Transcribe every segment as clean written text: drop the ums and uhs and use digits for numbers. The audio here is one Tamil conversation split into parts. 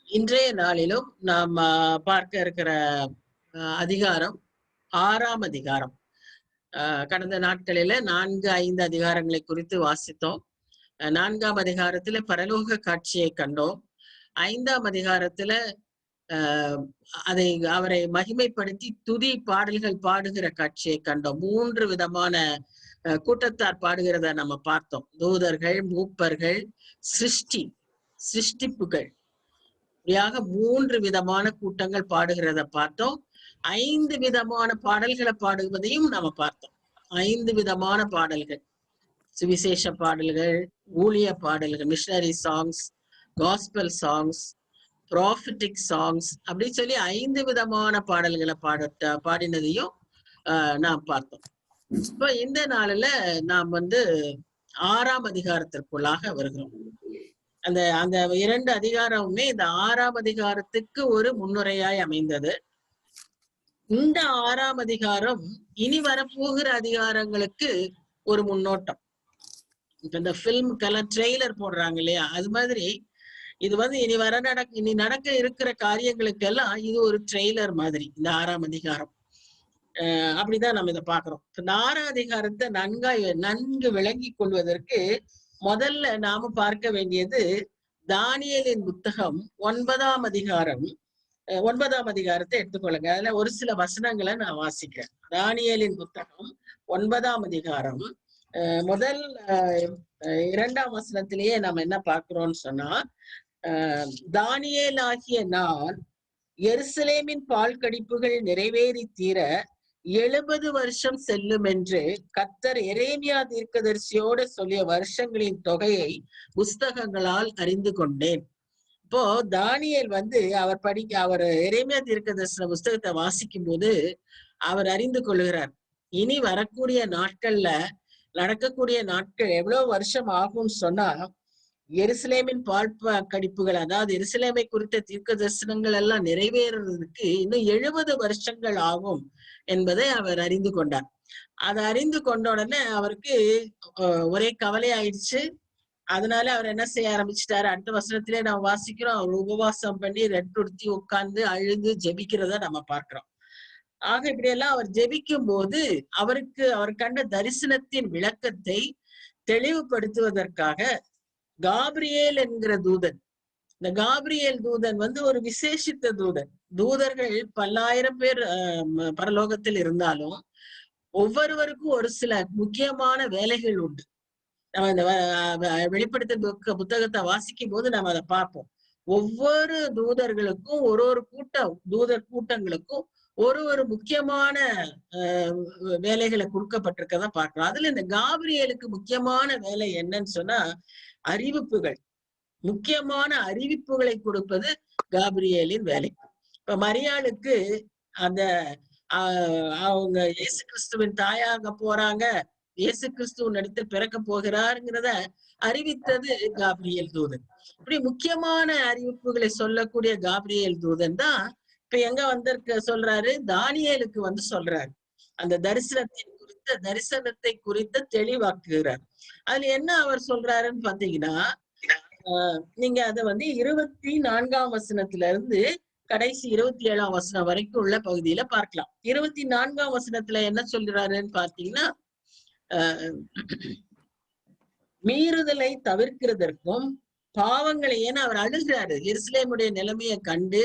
இன்றைய நாளிலும் நாம் பார்க்க இருக்கிற அதிகாரம் 6ஆம் அதிகாரம். கடந்த நாட்களில 4, 5 அதிகாரங்களை குறித்து வாசித்தோம். 4ஆம் அதிகாரத்துல பரலோக காட்சியை கண்டோம். 5ஆம் அதிகாரத்துல அவரை மகிமைப்படுத்தி துதி பாடல்கள் பாடுகிற காட்சியை கண்டோம். 3 விதமான கூட்டத்தார் பாடுகிறத நம்ம பார்த்தோம். தூதர்கள், மூப்பர்கள், சிருஷ்டிப்புகள் இப்படியாக 3 விதமான கூட்டங்கள் பாடுகிறத பார்த்தோம். 5 விதமான பாடல்களை பாடுவதையும் நம்ம பார்த்தோம். 5 விதமான பாடல்கள், சுவிசேஷ பாடல்கள், ஊழிய பாடல்கள், missionary songs, gospel songs, prophetic songs அப்படின்னு சொல்லி 5 விதமான பாடல்களை பாடினதையும் நாம் பார்த்தோம். இப்ப இந்த நாளில நாம் 6ஆம் அதிகாரத்திற்குள்ளாக வருகிறோம். அந்த 2 அதிகாரமுமே இந்த 6ஆம் அதிகாரத்துக்கு ஒரு முன்னுரையாய் அமைந்தது. இந்த 6ஆம் அதிகாரம் இனி வரப்போகிற அதிகாரங்களுக்கு ஒரு முன்னோட்டம். இப்ப இந்த பிலிம்க்கெல்லாம் ட்ரெய்லர் போடுறாங்க இல்லையா, அது மாதிரி இது இனி நடக்க இருக்கிற காரியங்களுக்கெல்லாம் இது ஒரு ட்ரெய்லர் மாதிரி இந்த 6ஆம் அதிகாரம். அப்படிதான் நம்ம இதை பாக்குறோம். இந்த 6ஆம் அதிகாரத்தை நன்கு விளங்கி கொள்வதற்கு முதல்ல நாம பார்க்க வேண்டியது தானியேலின் புத்தகம் 9ஆம் அதிகாரம். 9ஆம் அதிகாரத்தை எடுத்துக்கொள்ளுங்க. அதுல ஒரு சில வசனங்களை நான் வாசிக்கிறேன். தானியேலின் புத்தகம் 9ஆம் அதிகாரம் முதல் 2ஆம் வசனத்திலேயே நம்ம என்ன பார்க்கிறோம்னு சொன்னா, தானியேல் ஆகிய நான் எருசலேமின் பால் கடிப்புகள் நிறைவேறி தீர 70 வருஷம் செல்லும் என்று கர்த்தர் எரேமியா தீர்க்கதரிசியோடு சொல்லிய வருஷங்களின் தொகையை புஸ்தகங்களால் அறிந்து கொண்டேன். இப்போ தானியேல் அவர் எரேமியா தீர்க்கதரிசன புஸ்தகத்தை வாசிக்கும் போது அவர் அறிந்து கொள்கிறார், இனி வரக்கூடிய நாட்கள்ல நடக்கக்கூடிய நாட்கள் எவ்வளவு வருஷம் ஆகும்னு சொன்னா, எருசலேமின் பால் கடிப்புகள், அதாவது எருசலேமை குறித்த தீர்க்க தரிசனங்கள் எல்லாம் நிறைவேறதுக்கு இன்னும் 70 வருஷங்கள் ஆகும் என்பதை அவர் அறிந்து கொண்டார். அதை அறிந்து கொண்ட உடனே அவருக்கு ஒரே கவலை ஆயிடுச்சு. அதனால அவர் என்ன செய்ய ஆரம்பிச்சுட்டாரு, அடுத்த வசனத்திலே நம்ம வாசிக்கிறோம், அவர் உபவாசம் பண்ணி ரெட்டுடுத்தி உட்கார்ந்து அழுது ஜெபிக்கிறத நம்ம பார்க்கிறோம். ஆக இப்படியெல்லாம் அவர் ஜெபிக்கும் போது அவர் கண்ட தரிசனத்தின் விளக்கத்தை தெளிவுபடுத்துவதற்காக காபிரியேல் என்கிற தூதன், இந்த காபிரியேல் தூதன் ஒரு விசேஷித்த தூதன். தூதர்கள் பல்லாயிரம் பேர் பரலோகத்தில் இருந்தாலும் ஒவ்வொருவருக்கும் ஒரு சில முக்கியமான வேலைகள் உண்டு. நம்ம இந்த வெளிப்படுத்த புத்தகத்தை வாசிக்கும் போது நம்ம அதை பார்ப்போம். ஒவ்வொரு தூதர்களுக்கும் ஒரு தூதர் கூட்டங்களுக்கும் ஒரு முக்கியமான வேலைகளை கொடுக்கப்பட்டிருக்கதான் பார்க்கிறோம். அதுல இந்த காபிரியேலுக்கு முக்கியமான வேலை என்னன்னு சொன்னா, அறிவிப்புகள், முக்கியமான அறிவிப்புகளை கொடுப்பது காபிரியேலின் வேலை. இப்ப மரியாளுக்கு அவங்க இயேசு கிறிஸ்துவின் தாயாக போறாங்க, இயேசு கிறிஸ்துவின் இடத்தில் பிறக்க போகிறாருங்கிறத அறிவித்தது காபிரியேல் தூதன். இப்படி முக்கியமான அறிவிப்புகளை சொல்லக்கூடிய காபிரியேல் தூதன் தான் இப்ப எங்க சொல்றாரு, தானியேலுக்கு சொல்றாரு. அந்த தரிசனத்தை குறித்த தெளிவாக்குகிறார். அதுல என்ன அவர் சொல்றாருன்னு பாத்தீங்கன்னா, நீங்க அதை 24ஆம் வசனத்துல இருந்து கடைசி 27ஆம் வசனம் வரைக்கும் உள்ள பகுதியில பார்க்கலாம். 24ஆம் வசனத்துல என்ன சொல்றாருன்னு பாத்தீங்கன்னா, மீறுதலை தவிர்க்கிறதற்கும் பாவங்களை, ஏன்னா அவர் அழுகிறாரு, எருசலேமுடைய நிலைமையை கண்டு,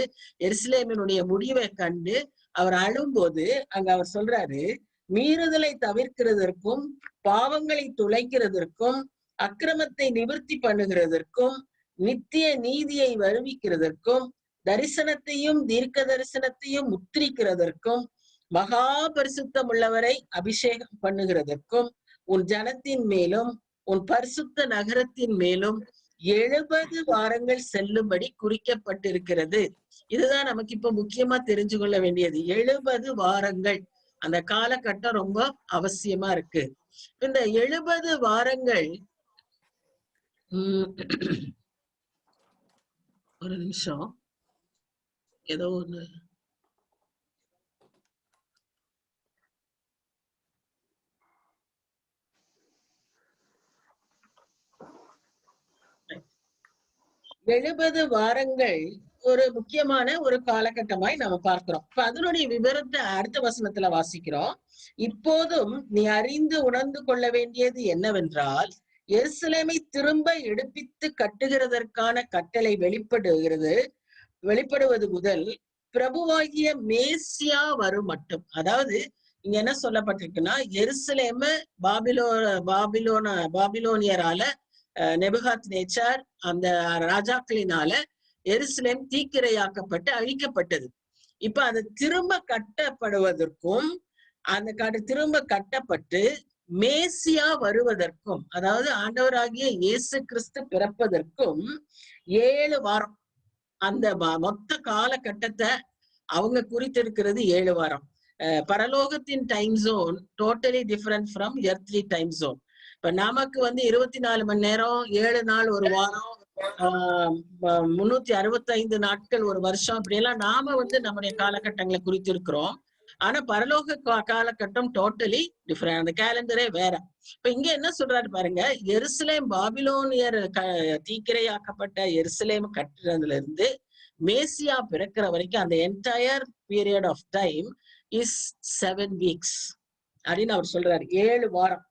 எருசலேமினுடைய முடிவை கண்டு அவர் அழும்போது அங்க அவர் சொல்றாரு, மீறுதலை தவிர்க்கிறதற்கும் பாவங்களை துளைக்கிறதற்கும் அக்கிரமத்தை நிவர்த்தி பண்ணுகிறதற்கும் நித்திய நீதியை வருவிக்கிறதற்கும் தரிசனத்தையும் தீர்க்க தரிசனத்தையும் முத்திரிக்கிறதற்கும் மகா பரிசுத்தம் உள்ளவரை அபிஷேகம் பண்ணுகிறதற்கும் உன் ஜனத்தின் மேலும் உன் பரிசுத்த நகரத்தின் மேலும் 70 வாரங்கள் செல்லும்படி குறிக்கப்பட்டிருக்கிறது. இதுதான் நமக்கு இப்ப முக்கியமா தெரிஞ்சு கொள்ள வேண்டியது. 70 வாரங்கள், அந்த காலகட்டம் ரொம்ப அவசியமா இருக்கு. இந்த 70 வாரங்கள், ஒரு நிமிஷம், ஏதோ ஒண்ணு 70 வாரங்கள் ஒரு முக்கியமான ஒரு காலகட்டமாய் நம்ம பார்க்கிறோம். இப்ப அதனுடைய விவரத்தை அடுத்த வசனத்துல வாசிக்கிறோம். இப்போதும் நீ அறிந்து உணர்ந்து கொள்ள வேண்டியது என்னவென்றால், எருசலேமை திரும்ப எடுப்பித்து கட்டுகிறதற்கான கட்டளை வெளிப்படுவது முதல் பிரபுவாகிய மேசியா வரும் மட்டும். அதாவது இங்க என்ன சொல்லப்பட்டிருக்குன்னா, எருசலேம பாபிலோனியரால நெபுகாத் நேச்சார் அந்த ராஜாக்களினால எருசலேம் தீக்கிரையாக்கப்பட்டு அழிக்கப்பட்டது. இப்ப அது திரும்ப கட்டப்படுவதற்கும் திரும்ப கட்டப்பட்டு மேசியா வருவதற்கும், அதாவது ஆண்டவராகிய இயேசு கிறிஸ்து பிறப்பதற்கும் 7 வாரம். அந்த மொத்த காலகட்டத்தை அவங்க குறித்திருக்கிறது 7 வாரம். பரலோகத்தின் time zone totally different from earthly time zone. இப்ப நமக்கு 24 மணி நேரம், 7 நாள் ஒரு வாரம், 365 நாட்கள் ஒரு வருஷம், இப்படி எல்லாம் நாம நம்முடைய காலகட்டங்களை குறித்திருக்கிறோம். ஆனா பரலோக காலகட்டம் டோட்டலி டிஃபரெண்ட். அந்த கேலண்டரே வேற. இப்ப இங்க என்ன சொல்றாரு பாருங்க, எருசலேம் பாபிலோனியர் தீக்கிரையாக்கப்பட்ட எருசலேம் கட்டுறதுல இருந்து மேசியா பிறக்கிற வரைக்கும் அந்த entire period of time is 7 weeks அப்படின்னு அவர் சொல்றாரு. 7 வாரம்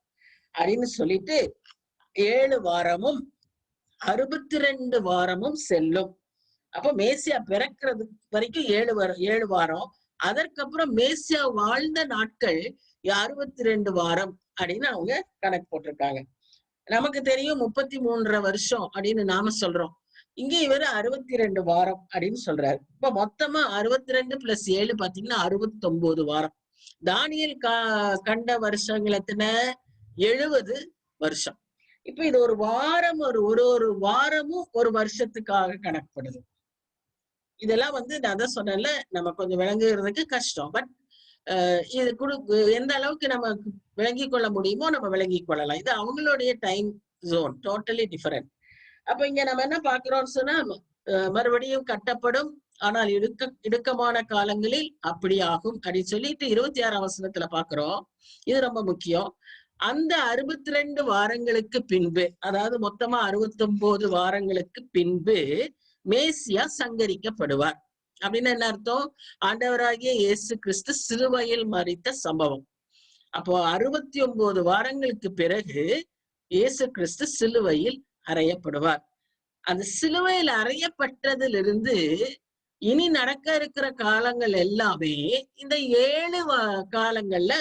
அப்படின்னு சொல்லிட்டு 7 வாரமும் 62 வாரமும் செல்லும். அப்ப மேசியா பிறக்கிறது வரைக்கும் 7 வாரம். அதற்கப்புறம் மேசியா வாழ்ந்த நாட்கள் 62 வாரம் அப்படின்னு அவங்க கணக்கு போட்டிருக்காங்க. நமக்கு தெரியும் 33 வருஷம் அப்படின்னு நாம சொல்றோம். இங்க இவர் 62 வாரம் அப்படின்னு சொல்றாரு. இப்ப மொத்தமா 62 + 7 பாத்தீங்கன்னா 69 வாரம். தானியேல் கண்ட வருஷங்கள் எத்தனை? 70 வருஷம். இப்ப இது ஒரு வாரம், ஒரு வாரமும் ஒரு வருஷத்துக்காக கணக்குப்படுது. இதெல்லாம் நான் தான் சொன்னேன்ல, நம்ம கொஞ்சம் விளங்குறதுக்கு கஷ்டம். பட் இது எந்த அளவுக்கு நம்ம விளங்கி கொள்ள முடியுமோ நம்ம விளங்கி கொள்ளலாம். இது அவங்களுடைய டைம் ஜோன் டோட்டலி டிஃபரெண்ட். அப்ப இங்க நம்ம என்ன பாக்குறோம்னு சொன்னா, மறுபடியும் கட்டப்படும், ஆனால் இடுக்கமான காலங்களில் அப்படி ஆகும் அப்படின்னு சொல்லிட்டு 26ஆம் வசனத்துல பாக்குறோம். இது ரொம்ப முக்கியம். அந்த 62 வாரங்களுக்கு பின்பு, அதாவது மொத்தமா 69 வாரங்களுக்கு பின்பு மேசியா சங்கரிக்கப்படுவார். அப்படின்னு என்ன அர்த்தம்? ஆண்டவராகிய இயேசு கிறிஸ்து சிலுவையில் மரித்த சம்பவம். அப்போ 69 வாரங்களுக்கு பிறகு இயேசு கிறிஸ்து சிலுவையில் அறையப்படுவார். அந்த சிலுவையில் அறையப்பட்டதிலிருந்து இனி நடக்க இருக்கிற காலங்கள் எல்லாமே இந்த 7 காலங்கள்ல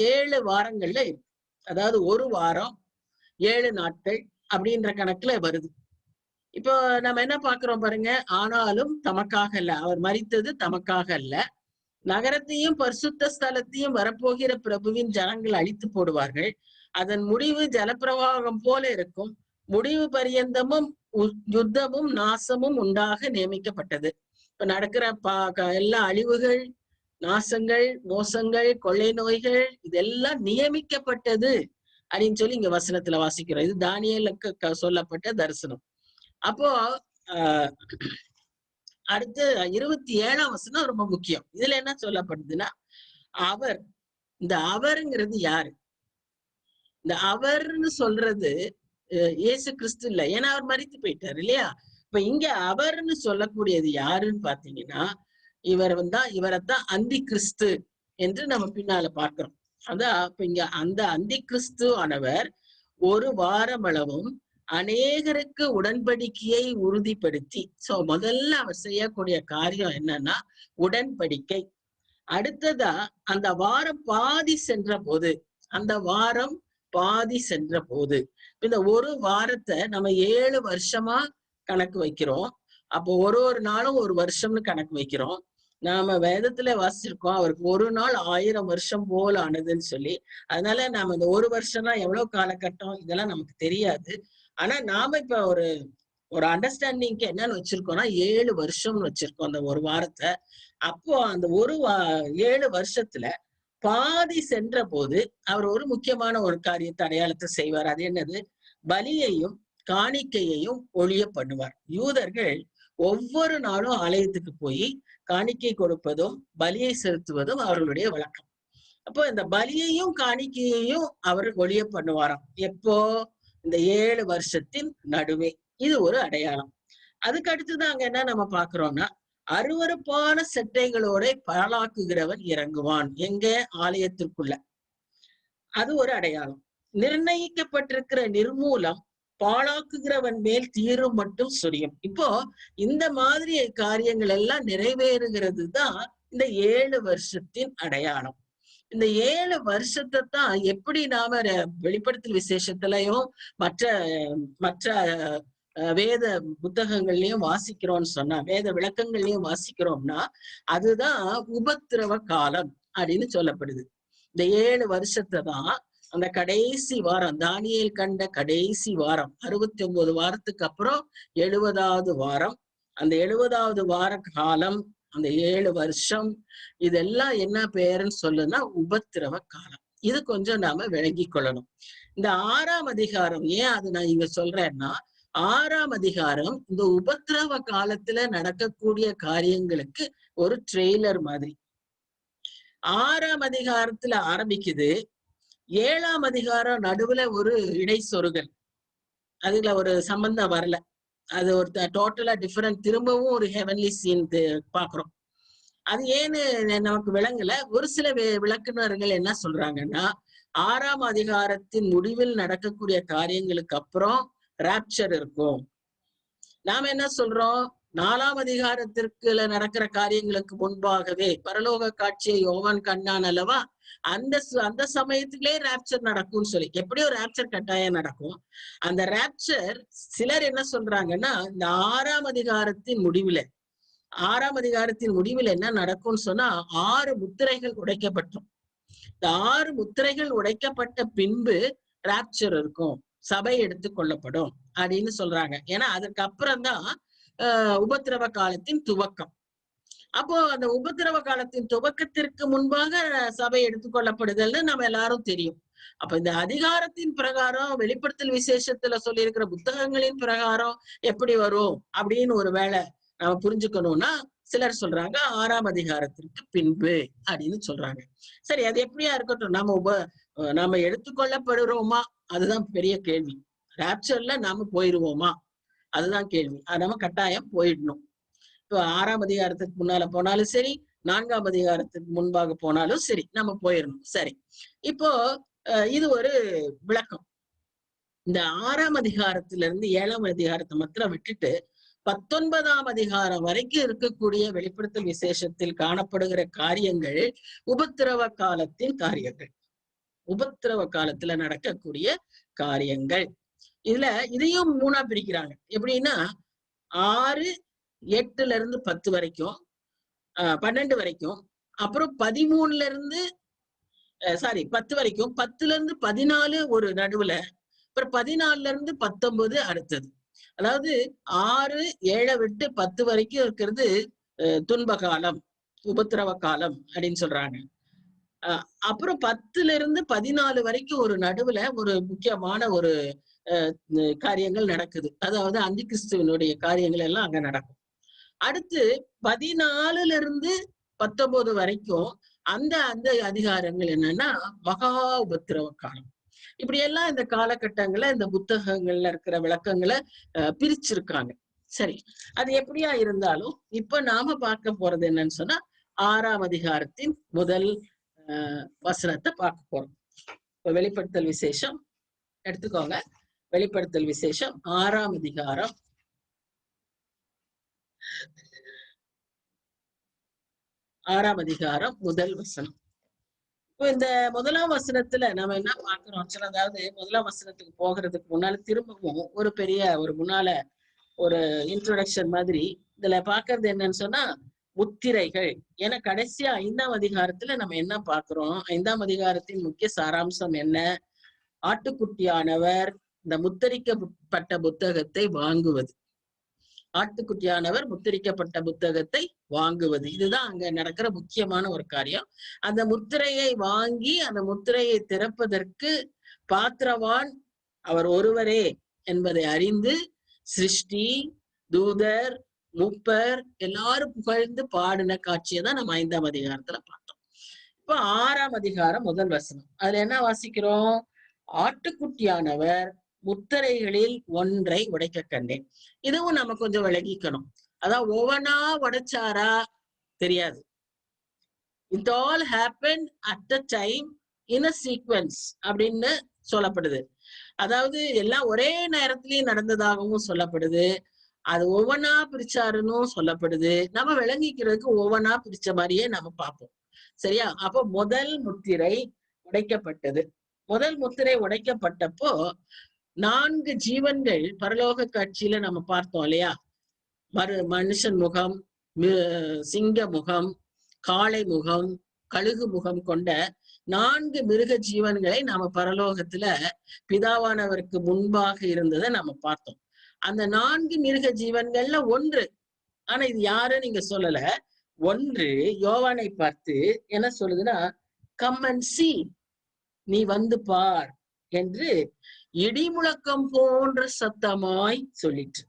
7 வாரங்கள்ல இருக்கு. அதாவது ஒரு வாரம் 7 நாட்கள் அப்படின்ற கணக்குல வருது. இப்போ நம்ம என்ன பாக்குறோம் பாருங்க, ஆனாலும் தமக்காக அல்ல, அவர் மரித்தது தமக்காக அல்ல, நகரத்தையும் பரிசுத்த ஸ்தலத்தையும் வரப்போகிற பிரபுவின் ஜனங்கள் அழித்து போடுவார்கள். அதன் முடிவு ஜலப்பிரவாகம் போல இருக்கும். முடிவு பரியந்தமும் யுத்தமும் நாசமும் உண்டாக நியமிக்கப்பட்டது. இப்ப நடக்கிற எல்லா அழிவுகள், நாசங்கள், மோசங்கள், கொள்ளை நோய்கள் இதெல்லாம் நியமிக்கப்பட்டது அப்படின்னு சொல்லி இங்க வசனத்துல வாசிக்கிறோம். இது தானியேலுக்கு சொல்லப்பட்ட தரிசனம். அப்போ அடுத்து 27ஆம் வசனம் ரொம்ப முக்கியம். இதுல என்ன சொல்லப்படுதுன்னா, அவர், இந்த அவருங்கிறது யாரு? இந்த அவர்ன்னு சொல்றது இயேசு கிறிஸ்து இல்ல, ஏன்னா அவர் மரித்து போயிட்டாரு இல்லையா? இப்ப இங்க அவர்ன்னு சொல்லக்கூடியது யாருன்னு பாத்தீங்கன்னா, இவரைத்தான் அந்தி கிறிஸ்து என்று நம்ம பின்னால பார்க்கிறோம். அதான் இப்ப இங்க அந்த அந்தி கிறிஸ்து ஆனவர் ஒரு வாரம் அளவும் அநேகருக்கு உடன்படிக்கையை உறுதிப்படுத்தி, சோ முதல்ல அவர் செய்யக்கூடிய காரியம் என்னன்னா உடன்படிக்கை. அடுத்ததா அந்த வாரம் பாதி சென்ற போது இந்த ஒரு வாரத்தை நம்ம 7 வருஷமா கணக்கு வைக்கிறோம். அப்போ ஒரு நாளும் ஒரு வருஷம்னு கணக்கு வைக்கிறோம். நாம வேதத்துல வாசிச்சிருக்கோம், அவருக்கு ஒரு நாள் 1000 வருஷம் போல ஆனதுன்னு சொல்லி. அதனால நாம இந்த ஒரு வருஷம்னா எவ்வளவு காலகட்டம் இதெல்லாம் நமக்கு தெரியாது. ஆனா நாம இப்ப ஒரு அண்டர்ஸ்டாண்டிங்க்கு என்னன்னு வச்சிருக்கோம்னா 7 வருஷம்னு வச்சிருக்கோம் அந்த ஒரு வாரத்தை. அப்போ அந்த 7 வருஷத்துல பாதி சென்ற போது அவர் ஒரு முக்கியமான ஒரு காரியத்தை, அடையாளத்தை செய்வார். அது என்னது? பலியையும் காணிக்கையையும் ஒழிய பண்ணுவார். யூதர்கள் ஒவ்வொரு நாளும் ஆலயத்துக்கு போய் காணிக்கை கொடுப்பதும் பலியை செலுத்துவதும் அவர்களுடைய வழக்கம். அப்போ இந்த பலியையும் காணிக்கையையும் அவர் ஒழிய பண்ணுவாராம். எப்போ? இந்த 7 வருஷத்தின் நடுவே. இது ஒரு அடையாளம். அதுக்கு அடுத்துதான் அங்க என்ன நம்ம பாக்குறோம்னா, அருவருப்பான செட்டைகளோட பாழாக்குகிறவன் இறங்குவான். எங்க? ஆலயத்திற்குள்ள. அது ஒரு அடையாளம். நிர்ணயிக்கப்பட்டிருக்கிற நிர்மூலம் பாழாக்குகிறவன் மேல் தீரும் மட்டும் சொரியும். இப்போ இந்த மாதிரி காரியங்கள் எல்லாம் நிறைவேறுகிறது தான் இந்த 7 வருஷத்தின் அடையாளம். இந்த 7 வருஷத்தை தான் எப்படி நாம வெளிப்படுத்தல் விசேஷத்திலையும் மற்ற மற்ற வேத புத்தகங்கள்லயும் வாசிக்கிறோம்னு சொன்னா, வேத விளக்கங்கள்லயும் வாசிக்கிறோம்னா, அதுதான் உபத்திரவ காலம் அப்படின்னு சொல்லப்படுது. இந்த 7 வருஷத்தை தான் அந்த கடைசி வாரம், தானியேல் கண்ட கடைசி வாரம், 69 வாரத்துக்கு அப்புறம் 70வது வாரம், அந்த 70வது வார காலம், அந்த 7 வருஷம், இதெல்லாம் என்ன பெயர்ன்னு சொல்லுன்னா உபத்திரவ காலம். இது கொஞ்சம் நாம விளங்கி கொள்ளணும். இந்த 6ஆம் அதிகாரம் ஏன் அது நான் இங்க சொல்றேன்னா, 6ஆம் அதிகாரம் இந்த உபத்திரவ காலத்துல நடக்கக்கூடிய காரியங்களுக்கு ஒரு ட்ரெய்லர் மாதிரி. 6ஆம் அதிகாரத்துல ஆரம்பிக்குது, 7ஆம் அதிகாரம் நடுவுல ஒரு இடை சொருகல், அதுல ஒரு சம்பந்தம் வரல. அது ஒரு டோட்டலா டிஃபரெண்ட், திரும்பவும் ஒரு ஹெவன்லி சீன் பாக்குறோம். அது ஏன்னு நமக்கு விளங்கல. ஒரு சில விளக்குனர்கள் என்ன சொல்றாங்கன்னா, 6ஆம் அதிகாரத்தின் முடிவில் நடக்கக்கூடிய காரியங்களுக்கு அப்புறம் ராப்சர் இருக்கும். நாம என்ன சொல்றோம், 4ஆம் அதிகாரத்திற்குள்ள நடக்கிற காரியங்களுக்கு முன்பாகவே பரலோக காட்சியை யோவான் கண்டான் அல்லவா, அந்த சமயத்திலே ராப்சர் நடக்கும்னு சொல்லி. எப்படியோ ராப்சர் கட்டாயம் நடக்கும். அந்த ராப்சர் சிலர் என்ன சொல்றாங்கன்னா, இந்த 6ஆம் அதிகாரத்தின் முடிவுல 6ஆம் அதிகாரத்தின் முடிவில் என்ன நடக்கும்னு சொன்னா, 6 முத்திரைகள் உடைக்கப்பட்டோம். இந்த 6 முத்திரைகள் உடைக்கப்பட்ட பின்பு ராப்சர் இருக்கும், சபை எடுத்துக் கொள்ளப்படும் அப்படின்னு சொல்றாங்க. ஏன்னா அதற்கு அப்புறம் தான் உபத்திரவ காலத்தின் துவக்கம். அப்போ அந்த உபத்திரவ காலத்தின் துவக்கத்திற்கு முன்பாக சபை எடுத்துக்கொள்ளப்படுதல்னு நம்ம எல்லாரும் தெரியும். அப்ப இந்த அதிகாரத்தின் பிரகாரம், வெளிப்படுத்தல் விசேஷத்துல சொல்லி இருக்கிற புத்தகங்களின் பிரகாரம் எப்படி வரும் அப்படின்னு ஒரு வேளை நம்ம புரிஞ்சுக்கணும்னா, சிலர் சொல்றாங்க 6ஆம் அதிகாரத்திற்கு பின்பு அப்படின்னு சொல்றாங்க. சரி, அது எப்படியா இருக்கட்டும், நாம எடுத்துக்கொள்ளப்படுறோமா அதுதான் பெரிய கேள்வி. ராப்சர்ல நாம போயிருவோமா அதுதான் கேள்வி. அது நம்ம கட்டாயம் போயிடணும். இப்போ 6ஆம் அதிகாரத்துக்கு முன்னால போனாலும் சரி, 4ஆம் அதிகாரத்துக்கு முன்பாக போனாலும் சரி, நம்ம போயிடணும். சரி, இப்போ இது ஒரு விளக்கம். இந்த 6ஆம் அதிகாரத்துல இருந்து 7ஆம் அதிகாரத்தை மாத்திரம் விட்டுட்டு 19ஆம் அதிகாரம் வரைக்கும் இருக்கக்கூடிய வெளிப்படுத்தல் விசேஷத்தில் காணப்படுகிற காரியங்கள் உபத்திரவ காலத்தின் காரியங்கள், உபத்திரவ காலத்துல நடக்கக்கூடிய காரியங்கள். இதுல இதையும் 3ஆ பிரிக்கிறாங்க. எப்படின்னா 6, 8ல இருந்து 10 வரைக்கும், 12 வரைக்கும், அப்புறம் 13ல இருந்து 10 வரைக்கும், 10ல இருந்து 14 ஒரு நடுவுல, அப்புறம் 14ல இருந்து 19 அடுத்தது. அதாவது 6, 7 விட்டு 10 வரைக்கும் இருக்கிறது துன்ப காலம், உபத்திரவ காலம் அப்படின்னு சொல்றாங்க. அப்புறம் 10ல இருந்து 14 வரைக்கும் ஒரு நடுவுல ஒரு முக்கியமான ஒரு காரியங்கள் நடக்குது. அதாவது அந்தி கிறிஸ்துவனுடைய காரியங்கள் எல்லாம் அங்க நடக்கும். அடுத்து 14ல இருந்து 19 வரைக்கும் அந்த அதிகாரங்கள் என்னன்னா மகா உபத்திரவ காலம். இப்படி எல்லாம் இந்த காலகட்டங்கள்ல இந்த புத்தகங்கள்ல இருக்கிற விளக்கங்களை பிரிச்சிருக்காங்க. சரி, அது எப்படியா இருந்தாலும் இப்ப நாம பார்க்க போறது என்னன்னு சொன்னா 6ஆம் அதிகாரத்தின் முதல் வசனத்தை பார்க்க போறோம். இப்ப வெளிப்படுத்தல் விசேஷம் எடுத்துக்கோங்க. வெளிப்படுத்தல் விசேஷம் 6ஆம் அதிகாரம் 6ஆம் அதிகாரம் முதல் வசனம். இப்போ இந்த முதலாம் வசனத்துல நம்ம என்ன பார்க்கிறோம், அதாவது முதலாம் வசனத்துக்கு போகிறதுக்கு முன்னால திரும்பவும் ஒரு பெரிய முன்னால ஒரு இன்ட்ரோடக்ஷன் மாதிரி இதுல பாக்குறது என்னன்னு சொன்னா முத்திரைகள். ஏன்னா கடைசியா 5ஆம் அதிகாரத்துல நம்ம என்ன பார்க்கிறோம், 5ஆம் அதிகாரத்தின் முக்கிய சாராம்சம் என்ன, ஆட்டுக்குட்டியானவர் இந்த முத்தரிக்கப்பட்ட புத்தகத்தை வாங்குவது, ஆட்டுக்குட்டியானவர் முத்திரிக்கப்பட்ட புத்தகத்தை வாங்குவது, இதுதான் அங்க நடக்கிற முக்கியமான ஒரு காரியம். அந்த முத்திரையை வாங்கி அந்த முத்திரையை திறப்பதற்கு பாத்திரவான் அவர் ஒருவரே என்பதை அறிந்து சிருஷ்டி, தூதர், மூப்பர் எல்லாரும் புகழ்ந்து பாடின காட்சியை தான் நம்ம 5ஆம் அதிகாரத்துல பார்த்தோம். இப்ப 6ஆம் அதிகாரம் முதல் வசனம், அதுல என்ன வாசிக்கிறோம், ஆட்டுக்குட்டியானவர் முத்திரைகளில் ஒன்றை உடைக்க கண்டேன். இதுவும் நம்ம கொஞ்சம் விளங்கிக்கணும். அதான் ஒவ்வொன்னா உடைச்சாரா தெரியாது. It all happen at the time in a sequence அப்படின்னு சொல்லப்படுது. அதாவது எல்லாம் ஒரே நேரத்திலேயே நடந்ததாகவும் சொல்லப்படுது. அது ஒவ்வொன்னா பிரிச்சாருன்னு சொல்லப்படுது. நம்ம விளங்கிக்கிறதுக்கு ஒவ்வொன்னா பிரிச்ச மாதிரியே நம்ம பார்ப்போம். சரியா? அப்போ முதல் முத்திரை உடைக்கப்பட்டது. முதல் முத்திரை உடைக்கப்பட்டப்போ 4 ஜீவன்கள் பரலோக காட்சியில நம்ம பார்த்தோம் இல்லையா? மனுஷன் முகம், சிங்க முகம், காளை முகம், கழுகு முகம் கொண்ட 4 மிருக ஜீவன்களை நாம பரலோகத்துல பிதாவானவருக்கு முன்பாக இருந்ததை நம்ம பார்த்தோம். அந்த 4 மிருக ஜீவன்கள்ல ஒன்று, ஆனா இது யாருன்னு நீங்க சொல்லல, ஒன்று யோவானை பார்த்து என்ன சொல்லுதுன்னா, கம் அண்ட் சீ, நீ வந்து பார் என்று இடிமுழக்கம் போன்ற சத்தமாய் சொல்லிட்டு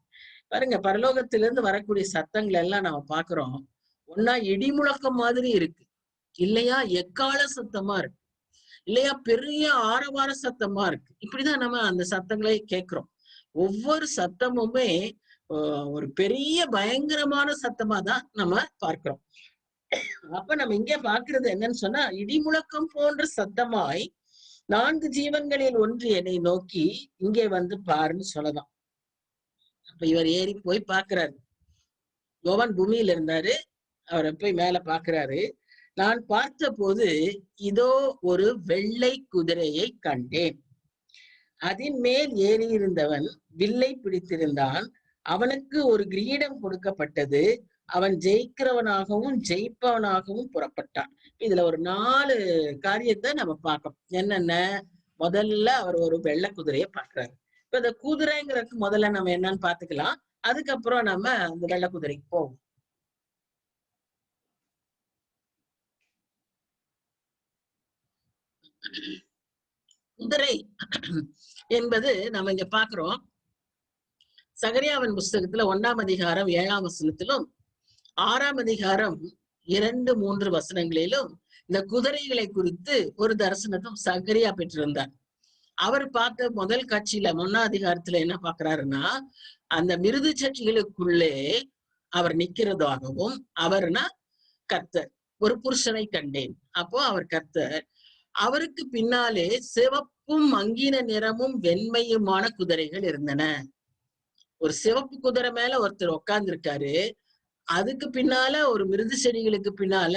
பாருங்க. பரலோகத்திலிருந்து வரக்கூடிய சத்தங்கள் எல்லாம் நாம பாக்குறோம். ஒன்னா இடிமுழக்கம் மாதிரி இருக்கு, இல்லையா எக்கால சத்தமா இருக்கு, இல்லையா பெரிய ஆரவார சத்தமா இருக்கு. இப்படிதான் நம்ம அந்த சத்தங்களை கேட்கிறோம். ஒவ்வொரு சத்தமுமே ஒரு பெரிய பயங்கரமான சத்தமா தான் நம்ம பார்க்கிறோம். அப்ப நம்ம இங்க பாக்குறது என்னன்னு சொன்னா, இடிமுழக்கம் போன்ற சத்தமாய் 4 ஜீவன்களில் ஒன்று என்னை நோக்கி இங்கே வந்து பாருன்னு சொல்லலாம். அப்ப இவர் ஏறி போய் பாக்குறாரு. யோவான் பூமியில இருந்தாரு, அவரை போய் மேல பாக்குறாரு. நான் பார்த்த போது இதோ ஒரு வெள்ளை குதிரையை கண்டேன். அதன் மேல் ஏறியிருந்தவன் வில்லை பிடித்திருந்தான். அவனுக்கு ஒரு கிரீடம் கொடுக்கப்பட்டது. அவன் ஜெயிக்கிறவனாகவும் ஜெயிப்பவனாகவும் புறப்பட்டான். இதுல ஒரு 4 காரியத்தை நம்ம பார்க்கணும். என்னென்ன? முதல்ல அவர் ஒரு வெள்ளை குதிரையை பார்க்கிறாரு. இப்ப இந்த குதிரைங்கிறதுக்கு முதல்ல நம்ம என்னன்னு பாத்துக்கலாம். அதுக்கப்புறம் நம்ம அந்த வெள்ளை குதிரைக்கு போவோம். குதிரை என்பது நம்ம இங்க பாக்குறோம். சகரியாவின் புஸ்தகத்துல 1ஆம் அதிகாரம் 7ஆம் வசனத்திலும் 6ஆம் அதிகாரம் 2, 3 வசனங்களிலும் இந்த குதிரைகளை குறித்து ஒரு தரிசனத்தும் சகரியா பெற்றிருந்தார். அவர் பார்த்த முதல் காட்சியில 1ஆம் அதிகாரத்துல என்ன பாக்குறாருன்னா, அந்த மிருது சட்டிகளுக்குள்ளே அவர் நிக்கிறதாகவும், அவர்னா கர்த்தர், ஒரு புருஷனை கண்டேன். அப்போ அவர் கர்த்தர். அவருக்கு பின்னாலே சிவப்பும் மங்கின நிறமும் வெண்மையுமான குதிரைகள் இருந்தன. ஒரு சிவப்பு குதிரை மேல ஒருத்தர் உட்கார்ந்து இருக்காரு. அதுக்கு பின்னால ஒரு மிருது செடிகளுக்கு பின்னால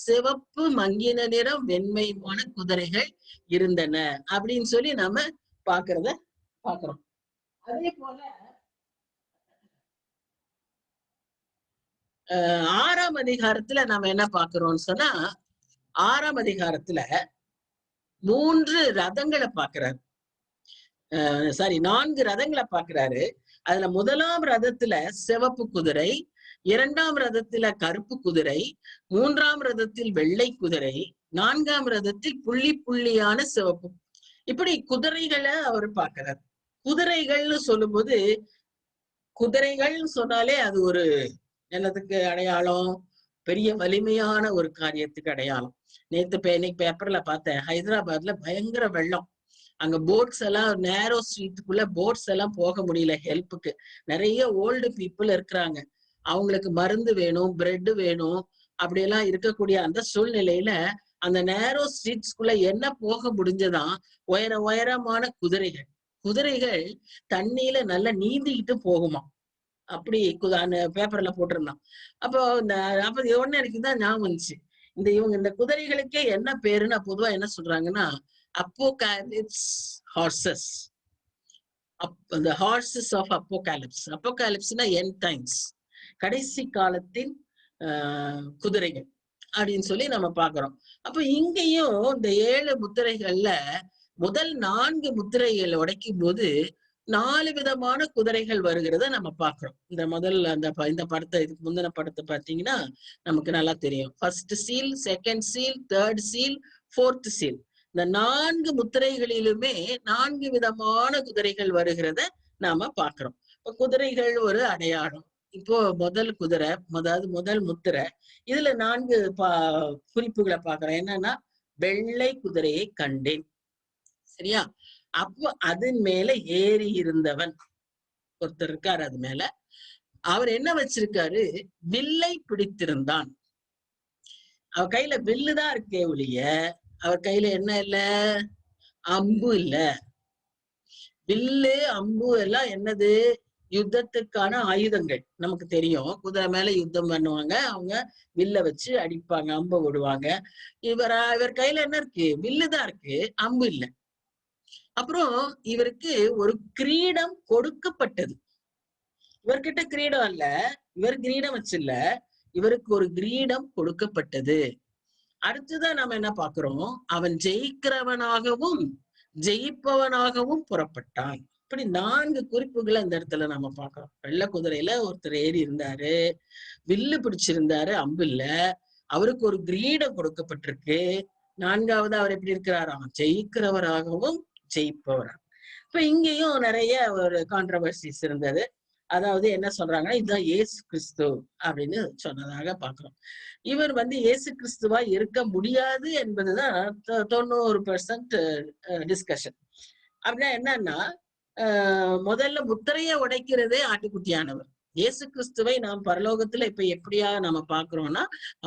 சிவப்பு மங்கின நிறம் வெண்மையுமான குதிரைகள் இருந்தன அப்படின்னு சொல்லி நம்ம பாக்குறத பாக்குறோம். அதே போல 6ஆம் அதிகாரத்துல நாம என்ன பாக்குறோம்னு சொன்னா, 6ஆம் அதிகாரத்துல 3 ரதங்களை பாக்குறாரு. சாரி 4 ரதங்களை பாக்குறாரு. அதுல முதலாம் ரதத்துல சிவப்பு குதிரை, 2ஆம் ரதத்துல கருப்பு குதிரை, 3ஆம் ரதத்தில் வெள்ளை குதிரை, 4ஆம் ரதத்தில் புள்ளி புள்ளியான சிவப்பு. இப்படி குதிரைகளை அவர் பாக்குறார். குதிரைகள்னு சொல்லும்போது, குதிரைகள்னு சொன்னாலே அது ஒரு என்னத்துக்கு அடையாளம்? பெரிய வலிமையான ஒரு காரியத்துக்கு அடையாளம். இன்னைக்கு பேப்பர்ல பார்த்தேன், ஹைதராபாத்ல பயங்கர வெள்ளம். அங்க போட்ஸ் எல்லாம் நேரோ ஸ்ட்ரீட்டுக்குள்ள போட்ஸ் எல்லாம் போக முடியல ஹெல்ப்புக்கு. நிறைய ஓல்டு பீப்புள் இருக்கிறாங்க. அவங்களுக்கு மருந்து வேணும், பிரெட் வேணும், அப்படியெல்லாம் இருக்கக்கூடிய அந்த சூழ்நிலையில அந்த நேரோ ஸ்ட்ரீட்ஸ்குள்ள என்ன போக முடிஞ்சதான் உயரமான குதிரைகள். குதிரைகள் தண்ணியில நல்லா நீந்திக்கிட்டு போகுமா. அப்படி அந்த பேப்பர்ல போட்டிருந்தான். அப்போ அப்ப ஒண்ணு எனக்கு தான் ஞாபகம் வந்துச்சு. இந்த குதிரைகளுக்கே என்ன பேருன்னா பொதுவா என்ன சொல்றாங்கன்னா, apocalypse horses. the horses of apocalypse. அப்போகாலிப்ஸ்னா எண்ட் டைம்ஸ், கடைசி காலத்தின் குதிரைகள் அப்படின்னு சொல்லி நம்ம பாக்குறோம். அப்ப இங்கேயும் இந்த 7 முத்திரைகள்ல முதல் 4 முத்திரைகள் உடைக்கும் போது 4 விதமான குதிரைகள் வருகிறத நம்ம பாக்குறோம். இந்த படத்தை, இதுக்கு முந்தின படத்தை பார்த்தீங்கன்னா நமக்கு நல்லா தெரியும். First seal, second seal, third seal, fourth seal. இந்த 4 முத்திரைகளிலுமே 4 விதமான குதிரைகள் வருகிறத நாம பாக்குறோம். இப்ப குதிரைகள் ஒரு அடையாளம். இப்போ முதல் குதிரை, முதல் முத்திரை, இதுல 4 குறிப்புகளை பாக்குறோம். என்னன்னா, வெள்ளை குதிரையை கண்டேன். சரியா? அப்போ அதன் மேல ஏறி இருந்தவன் ஒருத்தர் இருக்காரு. அது மேல அவர் என்ன வச்சிருக்காரு? வில்லை பிடித்திருந்தான். அவர் கையில வில்லுதான் இருக்கே ஒழிய அவர் கையில என்ன இல்ல? அம்பு இல்ல. வில்லு அம்பு எல்லாம் என்னது? யுத்தத்துக்கான ஆயுதங்கள். நமக்கு தெரியும். குதிரை மேல யுத்தம் பண்ணுவாங்க. அவங்க வில்ல வச்சு அடிப்பாங்க, அம்பு விடுவாங்க. இவர் கையில என்ன இருக்கு? வில்லுதான் இருக்கு, அம்பு இல்ல. அப்புறம் இவருக்கு ஒரு கிரீடம் கொடுக்கப்பட்டது. இவர்கிட்ட கிரீடம் இல்ல, இவர் கிரீடம் வச்சில்ல, இவருக்கு ஒரு கிரீடம் கொடுக்கப்பட்டது. அடுத்துதான் நாம என்ன பாக்குறோம்? அவன் ஜெயிக்கிறவனாகவும் ஜெயிப்பவனாகவும் புறப்பட்டான். இப்படி 4 குறிப்புகளை இந்த இடத்துல நம்ம பாக்குறோம். வெள்ளை குதிரையில ஒருத்தர் ஏறி இருந்தாரு, வில்லு பிடிச்சிருந்தாரு, அம்பு இல்ல. அவருக்கு ஒரு கிரீடம் கொடுக்கப்பட்டிருக்கு. 4வது அவர் எப்படி இருக்கிறாராம்? ஜெயிக்கிறவராகவும் ஜெயிப்பவராக. இப்ப இங்கேயும் நிறைய ஒரு கான்ட்ரவர்சிஸ் இருந்தது. அதாவது என்ன சொல்றாங்கன்னா, இதுதான் இயேசு கிறிஸ்து அப்படின்னு சொன்னதாக பாக்குறோம். இவர் இயேசு கிறிஸ்துவா இருக்க முடியாது என்பதுதான் 90% டிஸ்கஷன். அப்படின்னா என்னன்னா, முதல்ல முத்திரையை உடைக்கிறதே ஆட்டுக்குட்டியானவர். இயேசு கிறிஸ்துவை நாம் பரலோகத்துல இப்ப எப்படியா நம்ம பாக்குறோம்னா,